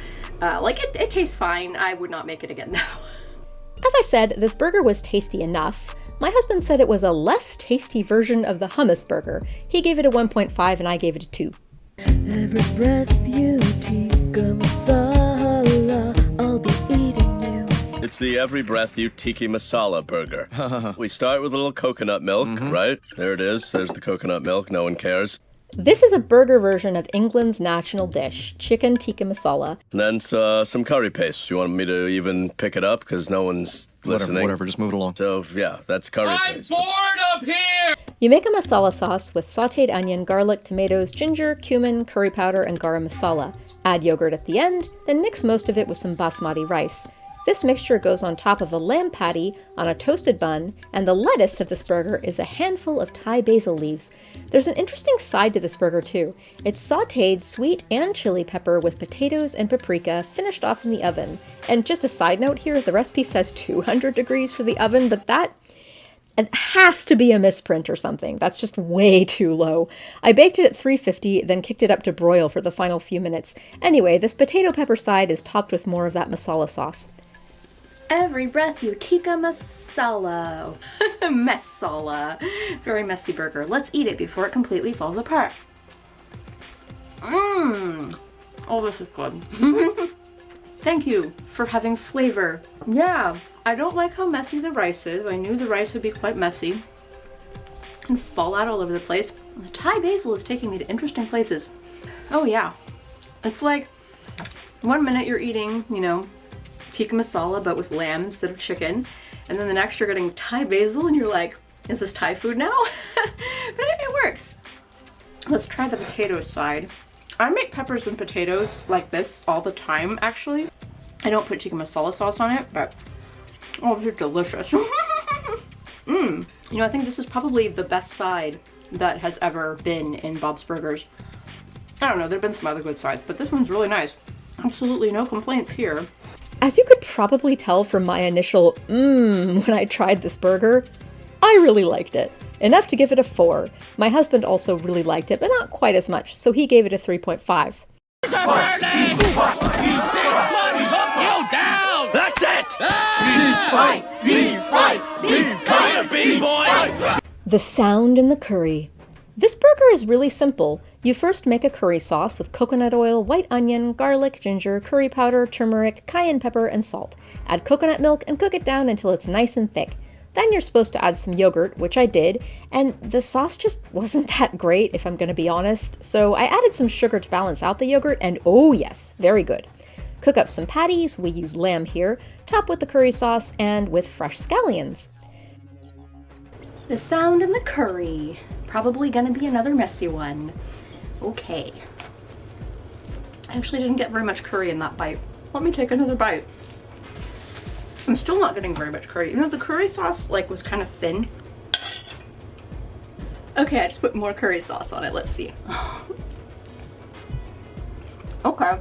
It tastes fine. I would not make it again though. As I said, this burger was tasty enough. My husband said it was a less tasty version of the hummus burger. He gave it a 1.5 and I gave it a 2. Every breath you tikka masala, I'll be eating you. It's the every breath you tiki masala burger. We start with a little coconut milk, right? There it is. There's the coconut milk. No one cares. This is a burger version of England's national dish, chicken tikka masala. And then some curry paste. You want me to even pick it up? Because no one's listening. Whatever, just move it along. So, yeah, that's curry paste. I'm bored up here! You make a masala sauce with sautéed onion, garlic, tomatoes, ginger, cumin, curry powder, and garam masala. Add yogurt at the end, then mix most of it with some basmati rice. This mixture goes on top of a lamb patty on a toasted bun, and the lettuce of this burger is a handful of Thai basil leaves. There's an interesting side to this burger too. It's sautéed sweet and chili pepper with potatoes and paprika finished off in the oven. And just a side note here, the recipe says 200 degrees for the oven, but that has to be a misprint or something. That's just way too low. I baked it at 350, then kicked it up to broil for the final few minutes. Anyway, this potato pepper side is topped with more of that masala sauce. Every breath you tikka masala. Masala. Very messy burger. Let's eat it before it completely falls apart. Oh, this is good. Thank you for having flavor. Yeah, I don't like how messy the rice is. I knew the rice would be quite messy and fall out all over the place. The Thai basil is taking me to interesting places. Oh yeah, it's like 1 minute you're eating, tikka masala, but with lamb instead of chicken. And then the next you're getting Thai basil and you're like, is this Thai food now? But it works. Let's try the potato side. I make peppers and potatoes like this all the time, actually. I don't put tikka masala sauce on it, but oh, they're delicious. I think this is probably the best side that has ever been in Bob's Burgers. I don't know, there have been some other good sides, but this one's really nice. Absolutely no complaints here. As you could probably tell from my initial when I tried this burger, I really liked it. Enough to give it a 4. My husband also really liked it, but not quite as much, so he gave it a 3.5. The sound in the curry. This burger is really simple. You first make a curry sauce with coconut oil, white onion, garlic, ginger, curry powder, turmeric, cayenne pepper, and salt. Add coconut milk and cook it down until it's nice and thick. Then you're supposed to add some yogurt, which I did, and the sauce just wasn't that great, if I'm going to be honest, so I added some sugar to balance out the yogurt, and oh yes, very good. Cook up some patties, we use lamb here, top with the curry sauce, and with fresh scallions. The sound in the curry. Probably gonna be another messy one. Okay. I actually didn't get very much curry in that bite. Let me take another bite. I'm still not getting very much curry. You know, the curry sauce was kind of thin. Okay, I just put more curry sauce on it. Let's see. Okay.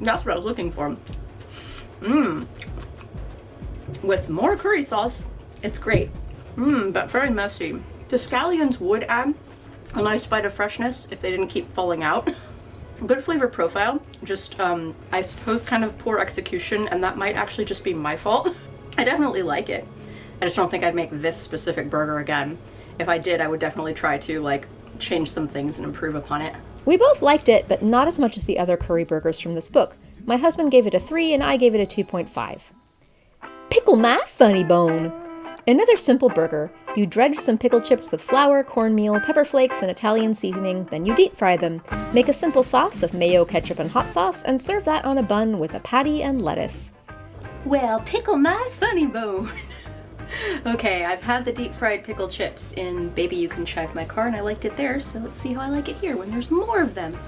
That's what I was looking for. With more curry sauce, it's great. But very messy. The scallions would add a nice bite of freshness if they didn't keep falling out. Good flavor profile, just I suppose kind of poor execution, and that might actually just be my fault. I definitely like it. I just don't think I'd make this specific burger again. If I did, I would definitely try to change some things and improve upon it. We both liked it, but not as much as the other curry burgers from this book. My husband gave it a 3 and I gave it a 2.5. Pickle my funny bone! Another simple burger. You dredge some pickle chips with flour, cornmeal, pepper flakes, and Italian seasoning, then you deep fry them. Make a simple sauce of mayo, ketchup, and hot sauce, and serve that on a bun with a patty and lettuce. Well, pickle my funny bone! Okay, I've had the deep fried pickle chips in Baby You Can Chive My Car, and I liked it there, so let's see how I like it here when there's more of them.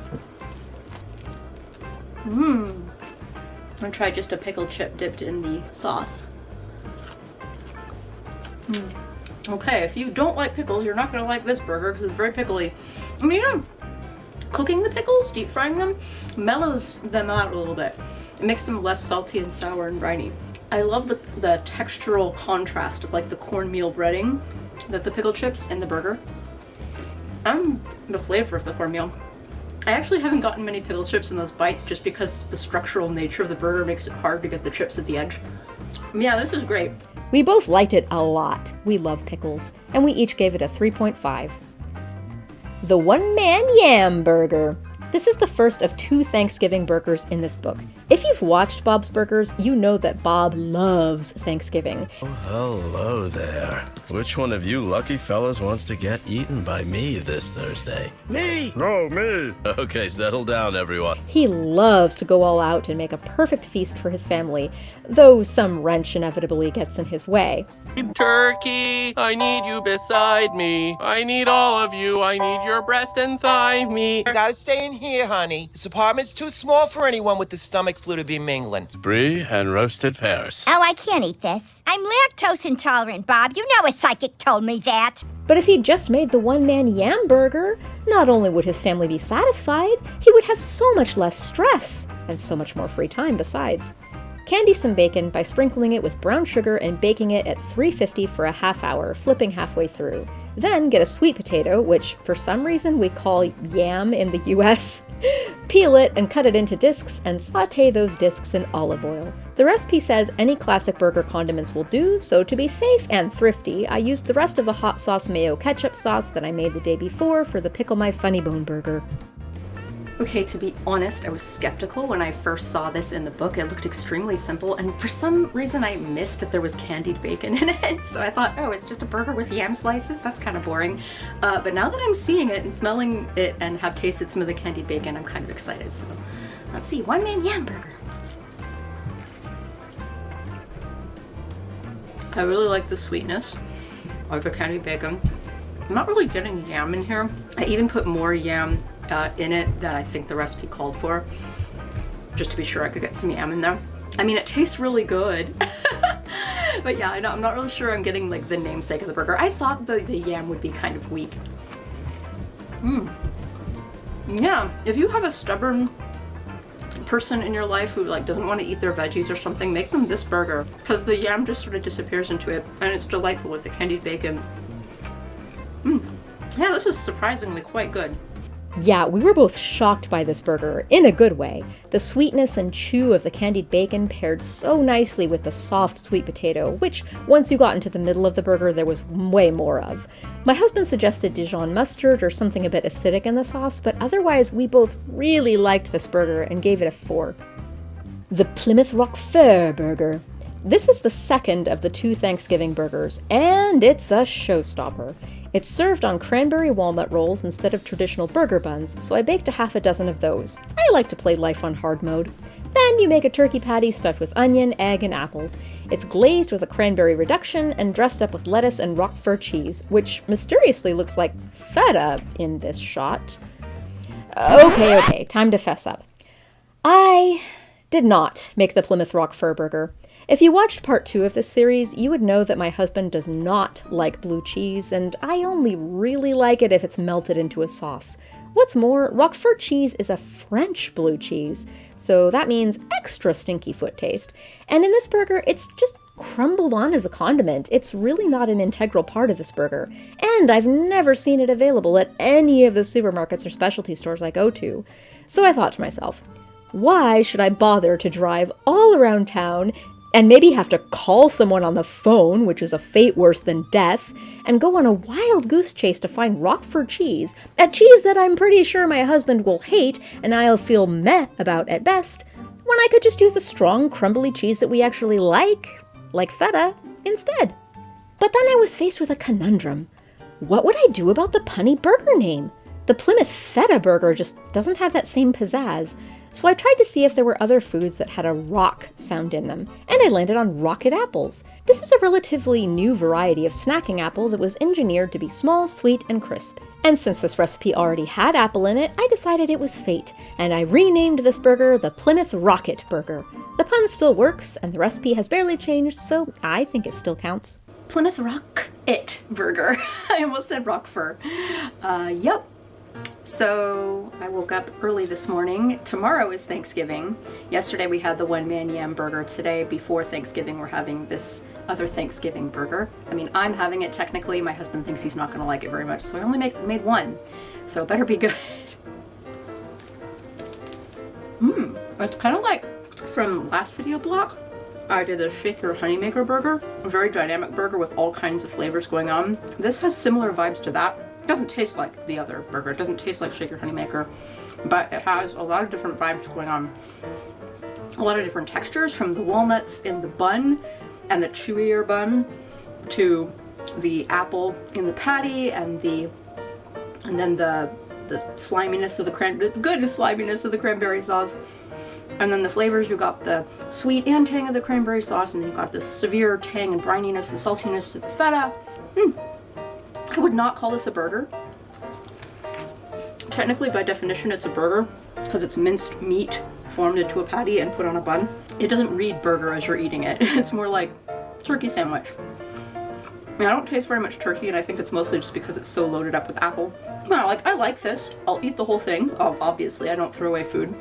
I'm gonna try just a pickle chip dipped in the sauce. Okay, if you don't like pickles, you're not gonna like this burger because it's very pickly. I mean, cooking the pickles, deep frying them, mellows them out a little bit. It makes them less salty and sour and briny. I love the textural contrast of the cornmeal breading that the pickle chips in the burger. And the flavor of the cornmeal. I actually haven't gotten many pickle chips in those bites just because the structural nature of the burger makes it hard to get the chips at the edge. Yeah, this is great. We both liked it a lot. We love pickles, and we each gave it a 3.5. The One Man Yam Burger. This is the first of 2 Thanksgiving burgers in this book. If you've watched Bob's Burgers, you know that Bob loves Thanksgiving. Oh, hello there. Which one of you lucky fellas wants to get eaten by me this Thursday? Me! No, me. Okay, settle down, everyone. He loves to go all out and make a perfect feast for his family, though some wrench inevitably gets in his way. Turkey, I need you beside me. I need all of you. I need your breast and thigh meat. You gotta stay in here, honey. This apartment's too small for anyone with the stomach flu to be mingling. Brie and roasted pears. Oh, I can't eat this. I'm lactose intolerant, Bob. You know a psychic told me that. But if he'd just made the One Man Yam Burger, not only would his family be satisfied, he would have so much less stress, and so much more free time besides. Candy some bacon by sprinkling it with brown sugar and baking it at 350 for a half hour, flipping halfway through. Then get a sweet potato, which for some reason we call yam in the US. Peel it and cut it into discs and saute those discs in olive oil. The recipe says any classic burger condiments will do, so to be safe and thrifty, I used the rest of the hot sauce mayo ketchup sauce that I made the day before for the Pickle My Funny Bone burger. Okay, to be honest, I was skeptical when I first saw this in the book. It looked extremely simple, and for some reason I missed that there was candied bacon in it. So I thought, oh, it's just a burger with yam slices? That's kind of boring. But now that I'm seeing it and smelling it and have tasted some of the candied bacon, I'm kind of excited. So let's see, One Man Yam Burger. I really like the sweetness of the candied bacon. I'm not really getting yam in here. I even put more yam in it that I think the recipe called for, just to be sure I could get some yam in there. I mean, it tastes really good. But yeah, I'm not really sure I'm getting the namesake of the burger. I thought the yam would be kind of weak. Yeah, if you have a stubborn person in your life who doesn't want to eat their veggies or something, make them this burger, because the yam just sort of disappears into it, and it's delightful with the candied bacon. Yeah, this is surprisingly quite good. Yeah, we were both shocked by this burger, in a good way. The sweetness and chew of the candied bacon paired so nicely with the soft sweet potato, which, once you got into the middle of the burger, there was way more of. My husband suggested Dijon mustard or something a bit acidic in the sauce, but otherwise we both really liked this burger and gave it a 4. The Plymouth Roquefort burger. This is the second of the 2 Thanksgiving burgers, and it's a showstopper. It's served on cranberry walnut rolls instead of traditional burger buns, so I baked a half a dozen of those. I like to play life on hard mode. Then you make a turkey patty stuffed with onion, egg, and apples. It's glazed with a cranberry reduction and dressed up with lettuce and Roquefort cheese, which mysteriously looks like feta in this shot. Okay, time to fess up. I did not make the Plymouth Roquefort burger. If you watched part 2 of this series, you would know that my husband does not like blue cheese, and I only really like it if it's melted into a sauce. What's more, Roquefort cheese is a French blue cheese, so that means extra stinky foot taste. And in this burger, it's just crumbled on as a condiment. It's really not an integral part of this burger, and I've never seen it available at any of the supermarkets or specialty stores I go to. So I thought to myself, why should I bother to drive all around town and maybe have to call someone on the phone, which is a fate worse than death, and go on a wild goose chase to find Roquefort cheese, a cheese that I'm pretty sure my husband will hate and I'll feel meh about at best, when I could just use a strong, crumbly cheese that we actually like feta, instead. But then I was faced with a conundrum. What would I do about the punny burger name? The Plymouth Feta burger just doesn't have that same pizzazz. So I tried to see if there were other foods that had a rock sound in them, and I landed on rocket apples. This is a relatively new variety of snacking apple that was engineered to be small, sweet, and crisp. And since this recipe already had apple in it, I decided it was fate, and I renamed this burger the Plymouth Rocket Burger. The pun still works, and the recipe has barely changed, so I think it still counts. Plymouth Rock-it burger. I almost said Roquefort. Yep. So I woke up early this morning. Tomorrow is Thanksgiving. Yesterday we had the Man Yam burger. Today, before Thanksgiving, we're having this other Thanksgiving burger. I mean, I'm having it technically. My husband thinks he's not going to like it very much, so I only made one. So it better be good. It's kind of like from last video block. I did a Shake Your Honey Maker burger, a very dynamic burger with all kinds of flavors going on. This has similar vibes to that. It doesn't taste like the other burger. It doesn't taste like Shake Your Honey Maker, but it has a lot of different vibes going on. A lot of different textures, from the walnuts in the bun and the chewier bun to the apple in the patty and then the sliminess of the sliminess of the cranberry sauce. And then the flavors, you got the sweet and tang of the cranberry sauce, and then you got the severe tang and brininess, the saltiness of the feta. I would not call this a burger. Technically, by definition, it's a burger because it's minced meat formed into a patty and put on a bun. It doesn't read burger as you're eating it. It's more like turkey sandwich. I mean, I don't taste very much turkey, and I think it's mostly just because it's so loaded up with apple. No, I like this. I'll eat the whole thing. Obviously, I don't throw away food,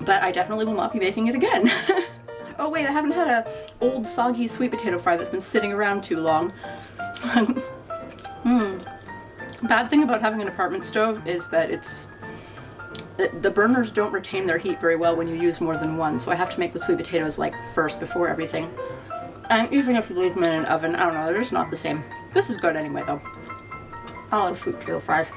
but I definitely will not be making it again. Oh wait, I haven't had a old soggy sweet potato fry that's been sitting around too long. Bad thing about having an apartment stove is that the burners don't retain their heat very well when you use more than one, so I have to make the sweet potatoes like first before everything. And even if you leave them in an oven, I don't know, they're just not the same. This is good anyway though. I like sweet potato fries.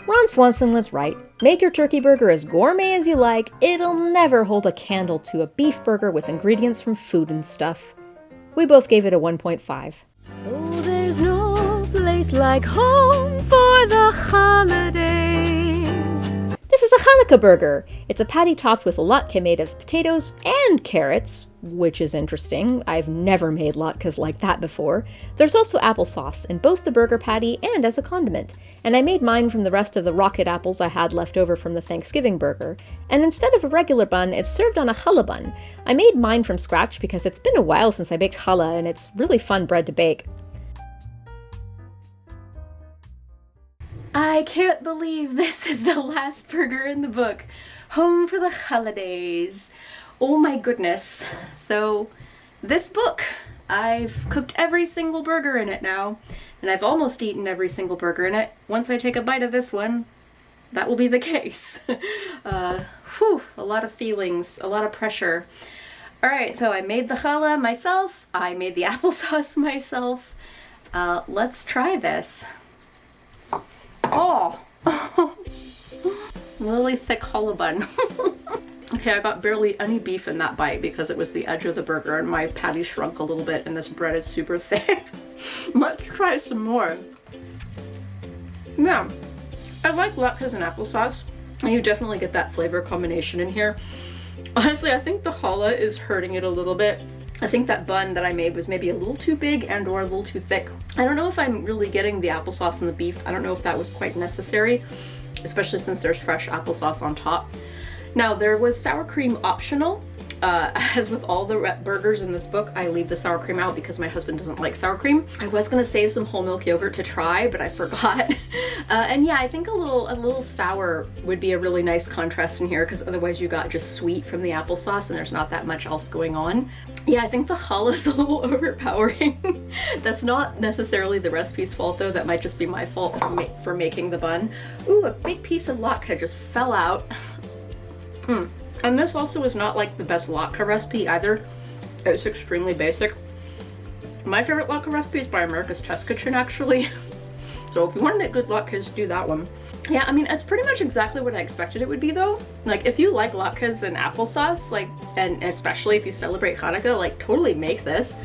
Ron Swanson was right. Make your turkey burger as gourmet as you like, it'll never hold a candle to a beef burger with ingredients from Food and Stuff. We both gave it a 1.5. Oh, there's no place like home for the holidays. This is a Hanukkah burger. It's a patty topped with latke made of potatoes and carrots, which is interesting. I've never made latkes like that before. There's also applesauce in both the burger patty and as a condiment, and I made mine from the rest of the rocket apples I had left over from the Thanksgiving burger, and instead of a regular bun, it's served on a challah bun. I made mine from scratch because it's been a while since I baked challah, and it's really fun bread to bake. I can't believe this is the last burger in the book. Home for the Challahdays. Oh my goodness. So this book, I've cooked every single burger in it now, and I've almost eaten every single burger in it. Once I take a bite of this one, that will be the case. Whew, a lot of feelings, a lot of pressure. All right, so I made the challah myself. I made the applesauce myself. Let's try this. Oh, really thick challah bun. Okay, I got barely any beef in that bite because it was the edge of the burger and my patty shrunk a little bit and this bread is super thick. Let's try some more. Yeah, I like latkes and applesauce, and you definitely get that flavor combination in here. Honestly, I think the challah is hurting it a little bit. I think that bun that I made was maybe a little too big and or a little too thick. I don't know if I'm really getting the applesauce and the beef. I don't know if that was quite necessary, especially since there's fresh applesauce on top. Now, there was sour cream optional. As with all the burgers in this book, I leave the sour cream out because my husband doesn't like sour cream. I was gonna save some whole milk yogurt to try, but I forgot. And yeah, I think a little sour would be a really nice contrast in here because otherwise you got just sweet from the applesauce and there's not that much else going on. Yeah, I think the challah is a little overpowering. That's not necessarily the recipe's fault though. That might just be my fault for making the bun. Ooh, a big piece of latke just fell out. And this also is not like the best latke recipe either. It's extremely basic. My favorite latke recipe is by America's Test Kitchen actually. So if you want to make good latkes, do that one. Yeah, I mean, it's pretty much exactly what I expected it would be though. Like if you like latkes and applesauce, like, and especially if you celebrate Hanukkah, like totally make this.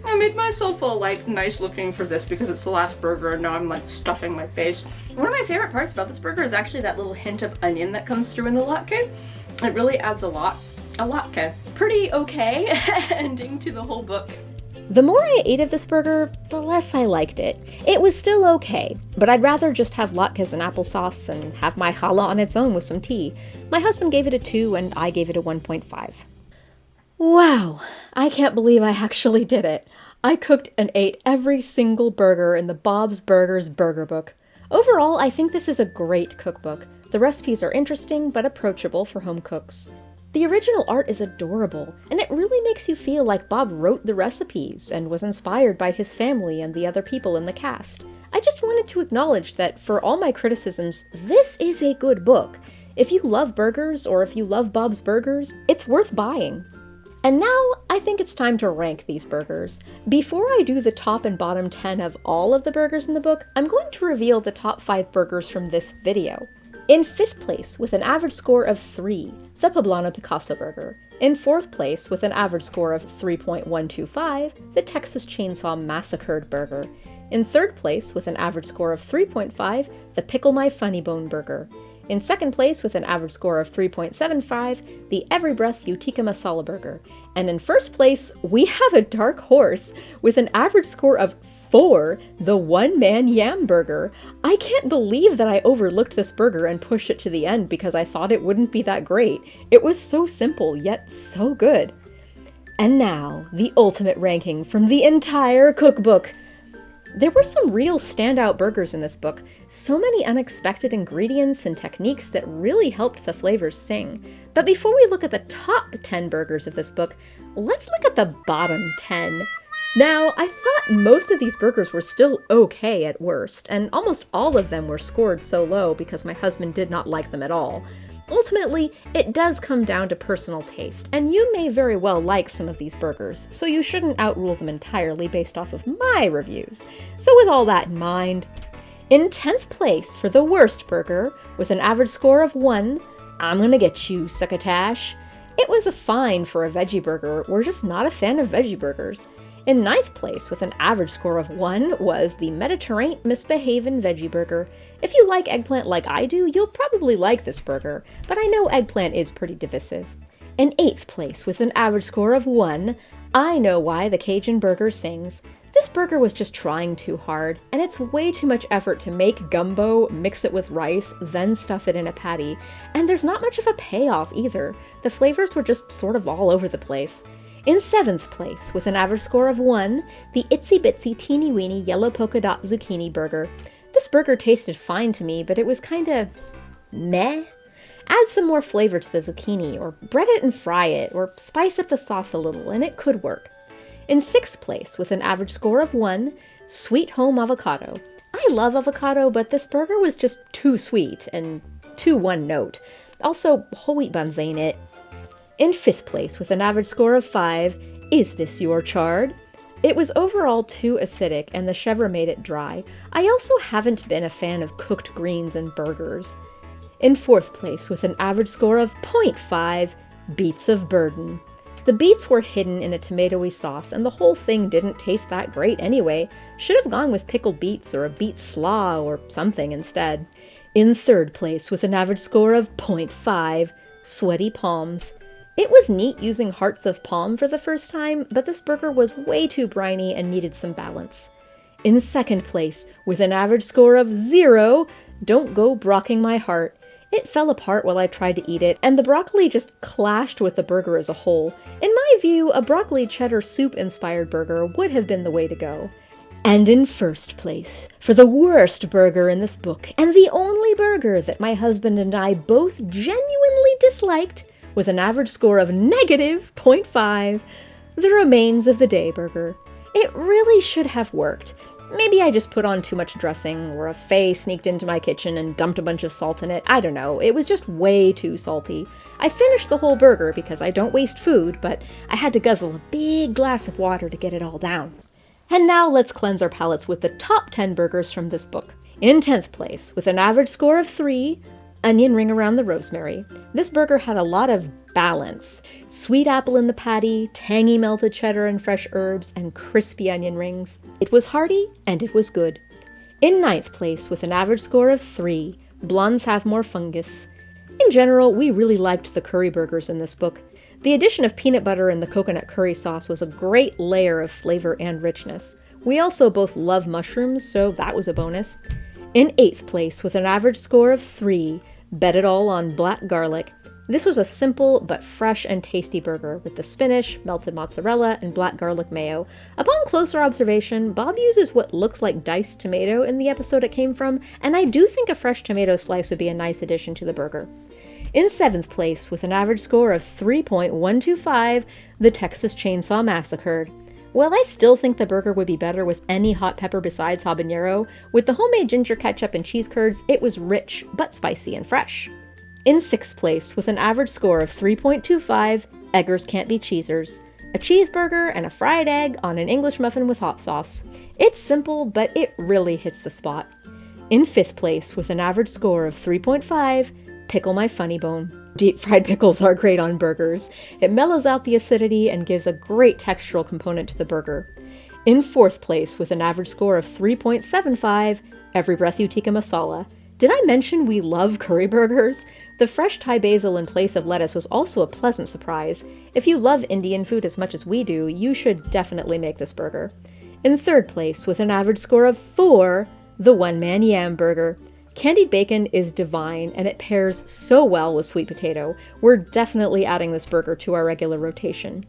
I made myself all like nice looking for this because it's the last burger and now I'm like stuffing my face. One of my favorite parts about this burger is actually that little hint of onion that comes through in the latke. It really adds a latke. Pretty okay ending to the whole book. The more I ate of this burger, the less I liked it. It was still okay, but I'd rather just have latkes and applesauce and have my challah on its own with some tea. My husband gave it a 2 and I gave it a 1.5. Wow, I can't believe I actually did it. I cooked and ate every single burger in the Bob's Burgers burger book. Overall, I think this is a great cookbook. The recipes are interesting but approachable for home cooks. The original art is adorable, and it really makes you feel like Bob wrote the recipes and was inspired by his family and the other people in the cast. I just wanted to acknowledge that for all my criticisms, this is a good book. If you love burgers or if you love Bob's Burgers, it's worth buying. And now, I think it's time to rank these burgers. Before I do the top and bottom 10 of all of the burgers in the book, I'm going to reveal the top 5 burgers from this video. In 5th place, with an average score of 3, the Poblano Picasso burger. In 4th place, with an average score of 3.125, the Texas Chainsaw Massacurd burger. In 3rd place, with an average score of 3.5, the Pickle My Funny Bone burger. In 2nd place, with an average score of 3.75, the Every Breath You Tikka Masala burger. And in 1st place, we have a dark horse with an average score of 4, the Man Yam burger. I can't believe that I overlooked this burger and pushed it to the end because I thought it wouldn't be that great. It was so simple, yet so good. And now, the ultimate ranking from the entire cookbook. There were some real standout burgers in this book, so many unexpected ingredients and techniques that really helped the flavors sing. But before we look at the top 10 burgers of this book, let's look at the bottom 10. Now, I thought most of these burgers were still okay at worst, and almost all of them were scored so low because my husband did not like them at all. Ultimately, it does come down to personal taste, and you may very well like some of these burgers, so you shouldn't outrule them entirely based off of my reviews. So with all that in mind, in 10th place for the worst burger, with an average score of 1, I'm Gonna Get You Succotash. It was a fine for a veggie burger. We're just not a fan of veggie burgers. In 9th place, with an average score of 1, was the Mediterr-ain't Misbehavin veggie burger. If you like eggplant like I do, you'll probably like this burger, but I know eggplant is pretty divisive. In 8th place, with an average score of 1, I know why the Cajun burger sings. This burger was just trying too hard, and it's way too much effort to make gumbo, mix it with rice, then stuff it in a patty, and there's not much of a payoff either. The flavors were just sort of all over the place. In 7th place, with an average score of 1, the Itsy Bitsy Teeny Weeny Yellow Polka Dot Zucchini burger. This burger tasted fine to me, but it was kinda meh. Add some more flavor to the zucchini, or bread it and fry it, or spice up the sauce a little, and it could work. In 6th place, with an average score of 1, Sweet Home Avocado. I love avocado, but this burger was just too sweet and too one note. Also, whole wheat buns ain't it. In 5th place, with an average score of 5, Is This Your Chard? It was overall too acidic, and the chèvre made it dry. I also haven't been a fan of cooked greens in burgers. In 4th place, with an average score of 0.5, Beets of Burden. The beets were hidden in a tomatoey sauce, and the whole thing didn't taste that great anyway. Should have gone with pickled beets or a beet slaw or something instead. In 3rd place, with an average score of 0.5, Sweaty Palms. It was neat using hearts of palm for the first time, but this burger was way too briny and needed some balance. In 2nd place, with an average score of 0, Don't Go Brocking My Heart. It fell apart while I tried to eat it, and the broccoli just clashed with the burger as a whole. In my view, a broccoli cheddar soup-inspired burger would have been the way to go. And in 1st place, for the worst burger in this book, and the only burger that my husband and I both genuinely disliked, with an average score of negative 0.5, the Romaines of the Day burger. It really should have worked. Maybe I just put on too much dressing, or a fae sneaked into my kitchen and dumped a bunch of salt in it. I don't know. It was just way too salty. I finished the whole burger because I don't waste food, but I had to guzzle a big glass of water to get it all down. And now let's cleanse our palates with the top 10 burgers from this book. In 10th place, with an average score of 3, Onion Ring Around the Rosemary. This burger had a lot of balance. Sweet apple in the patty, tangy melted cheddar and fresh herbs, and crispy onion rings. It was hearty, and it was good. In 9th place, with an average score of 3, Blondes Have More Fungus. In general, we really liked the curry burgers in this book. The addition of peanut butter and the coconut curry sauce was a great layer of flavor and richness. We also both love mushrooms, so that was a bonus. In 8th place, with an average score of 3, Bet It All on Black Garlic. This was a simple but fresh and tasty burger with the spinach, melted mozzarella, and black garlic mayo. Upon closer observation, Bob uses what looks like diced tomato in the episode it came from, and I do think a fresh tomato slice would be a nice addition to the burger. In 7th place, with an average score of 3.125, the Texas Chainsaw Massacurd. Well, I still think the burger would be better with any hot pepper besides habanero. With the homemade ginger ketchup and cheese curds, it was rich, but spicy and fresh. In 6th place, with an average score of 3.25, Eggers Can't Be Cheesers. A cheeseburger and a fried egg on an English muffin with hot sauce. It's simple, but it really hits the spot. In 5th place, with an average score of 3.5, Pickle My Funny Bone. Deep fried pickles are great on burgers. It mellows out the acidity and gives a great textural component to the burger. In 4th place, with an average score of 3.75, Every Breath You Tikka Masala. Did I mention we love curry burgers? The fresh Thai basil in place of lettuce was also a pleasant surprise. If you love Indian food as much as we do, you should definitely make this burger. In 3rd place, with an average score of 4, the Man Yam burger. Candied bacon is divine, and it pairs so well with sweet potato. We're definitely adding this burger to our regular rotation.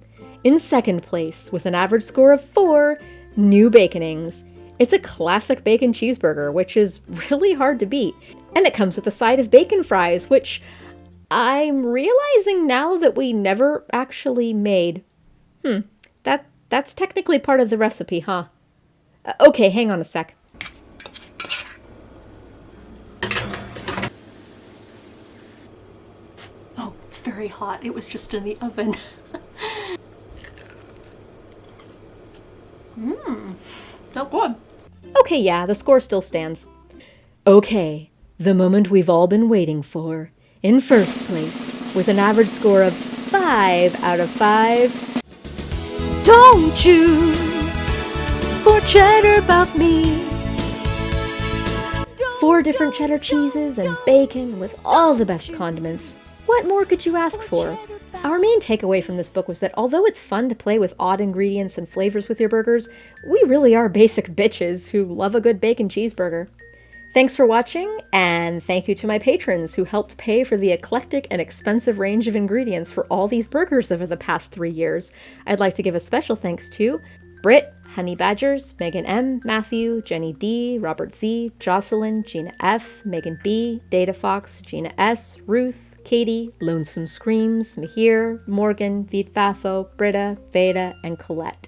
In 2nd place, with an average score of 4, New Baconings. It's a classic bacon cheeseburger, which is really hard to beat. And it comes with a side of bacon fries, which I'm realizing now that we never actually made. That's technically part of the recipe, huh? Okay, hang on a sec. Oh, it's very hot. It was just in the oven. So good. Okay, yeah, the score still stands. Okay, the moment we've all been waiting for. In 1st place, with an average score of 5 out of 5. Don't you for cheddar about me. 4 different cheddar cheeses and bacon with all the best condiments. What more could you ask for? Our main takeaway from this book was that although it's fun to play with odd ingredients and flavors with your burgers, we really are basic bitches who love a good bacon cheeseburger. Thanks for watching, and thank you to my patrons who helped pay for the eclectic and expensive range of ingredients for all these burgers over the past 3 years. I'd like to give a special thanks to Britt, Honey Badgers, Megan M, Matthew, Jenny D, Robert Z, Jocelyn, Gina F, Megan B, Data Fox, Gina S, Ruth, Katie, Lonesome Screams, Mahir, Morgan, Veet Fafo, Britta, Veda, and Colette.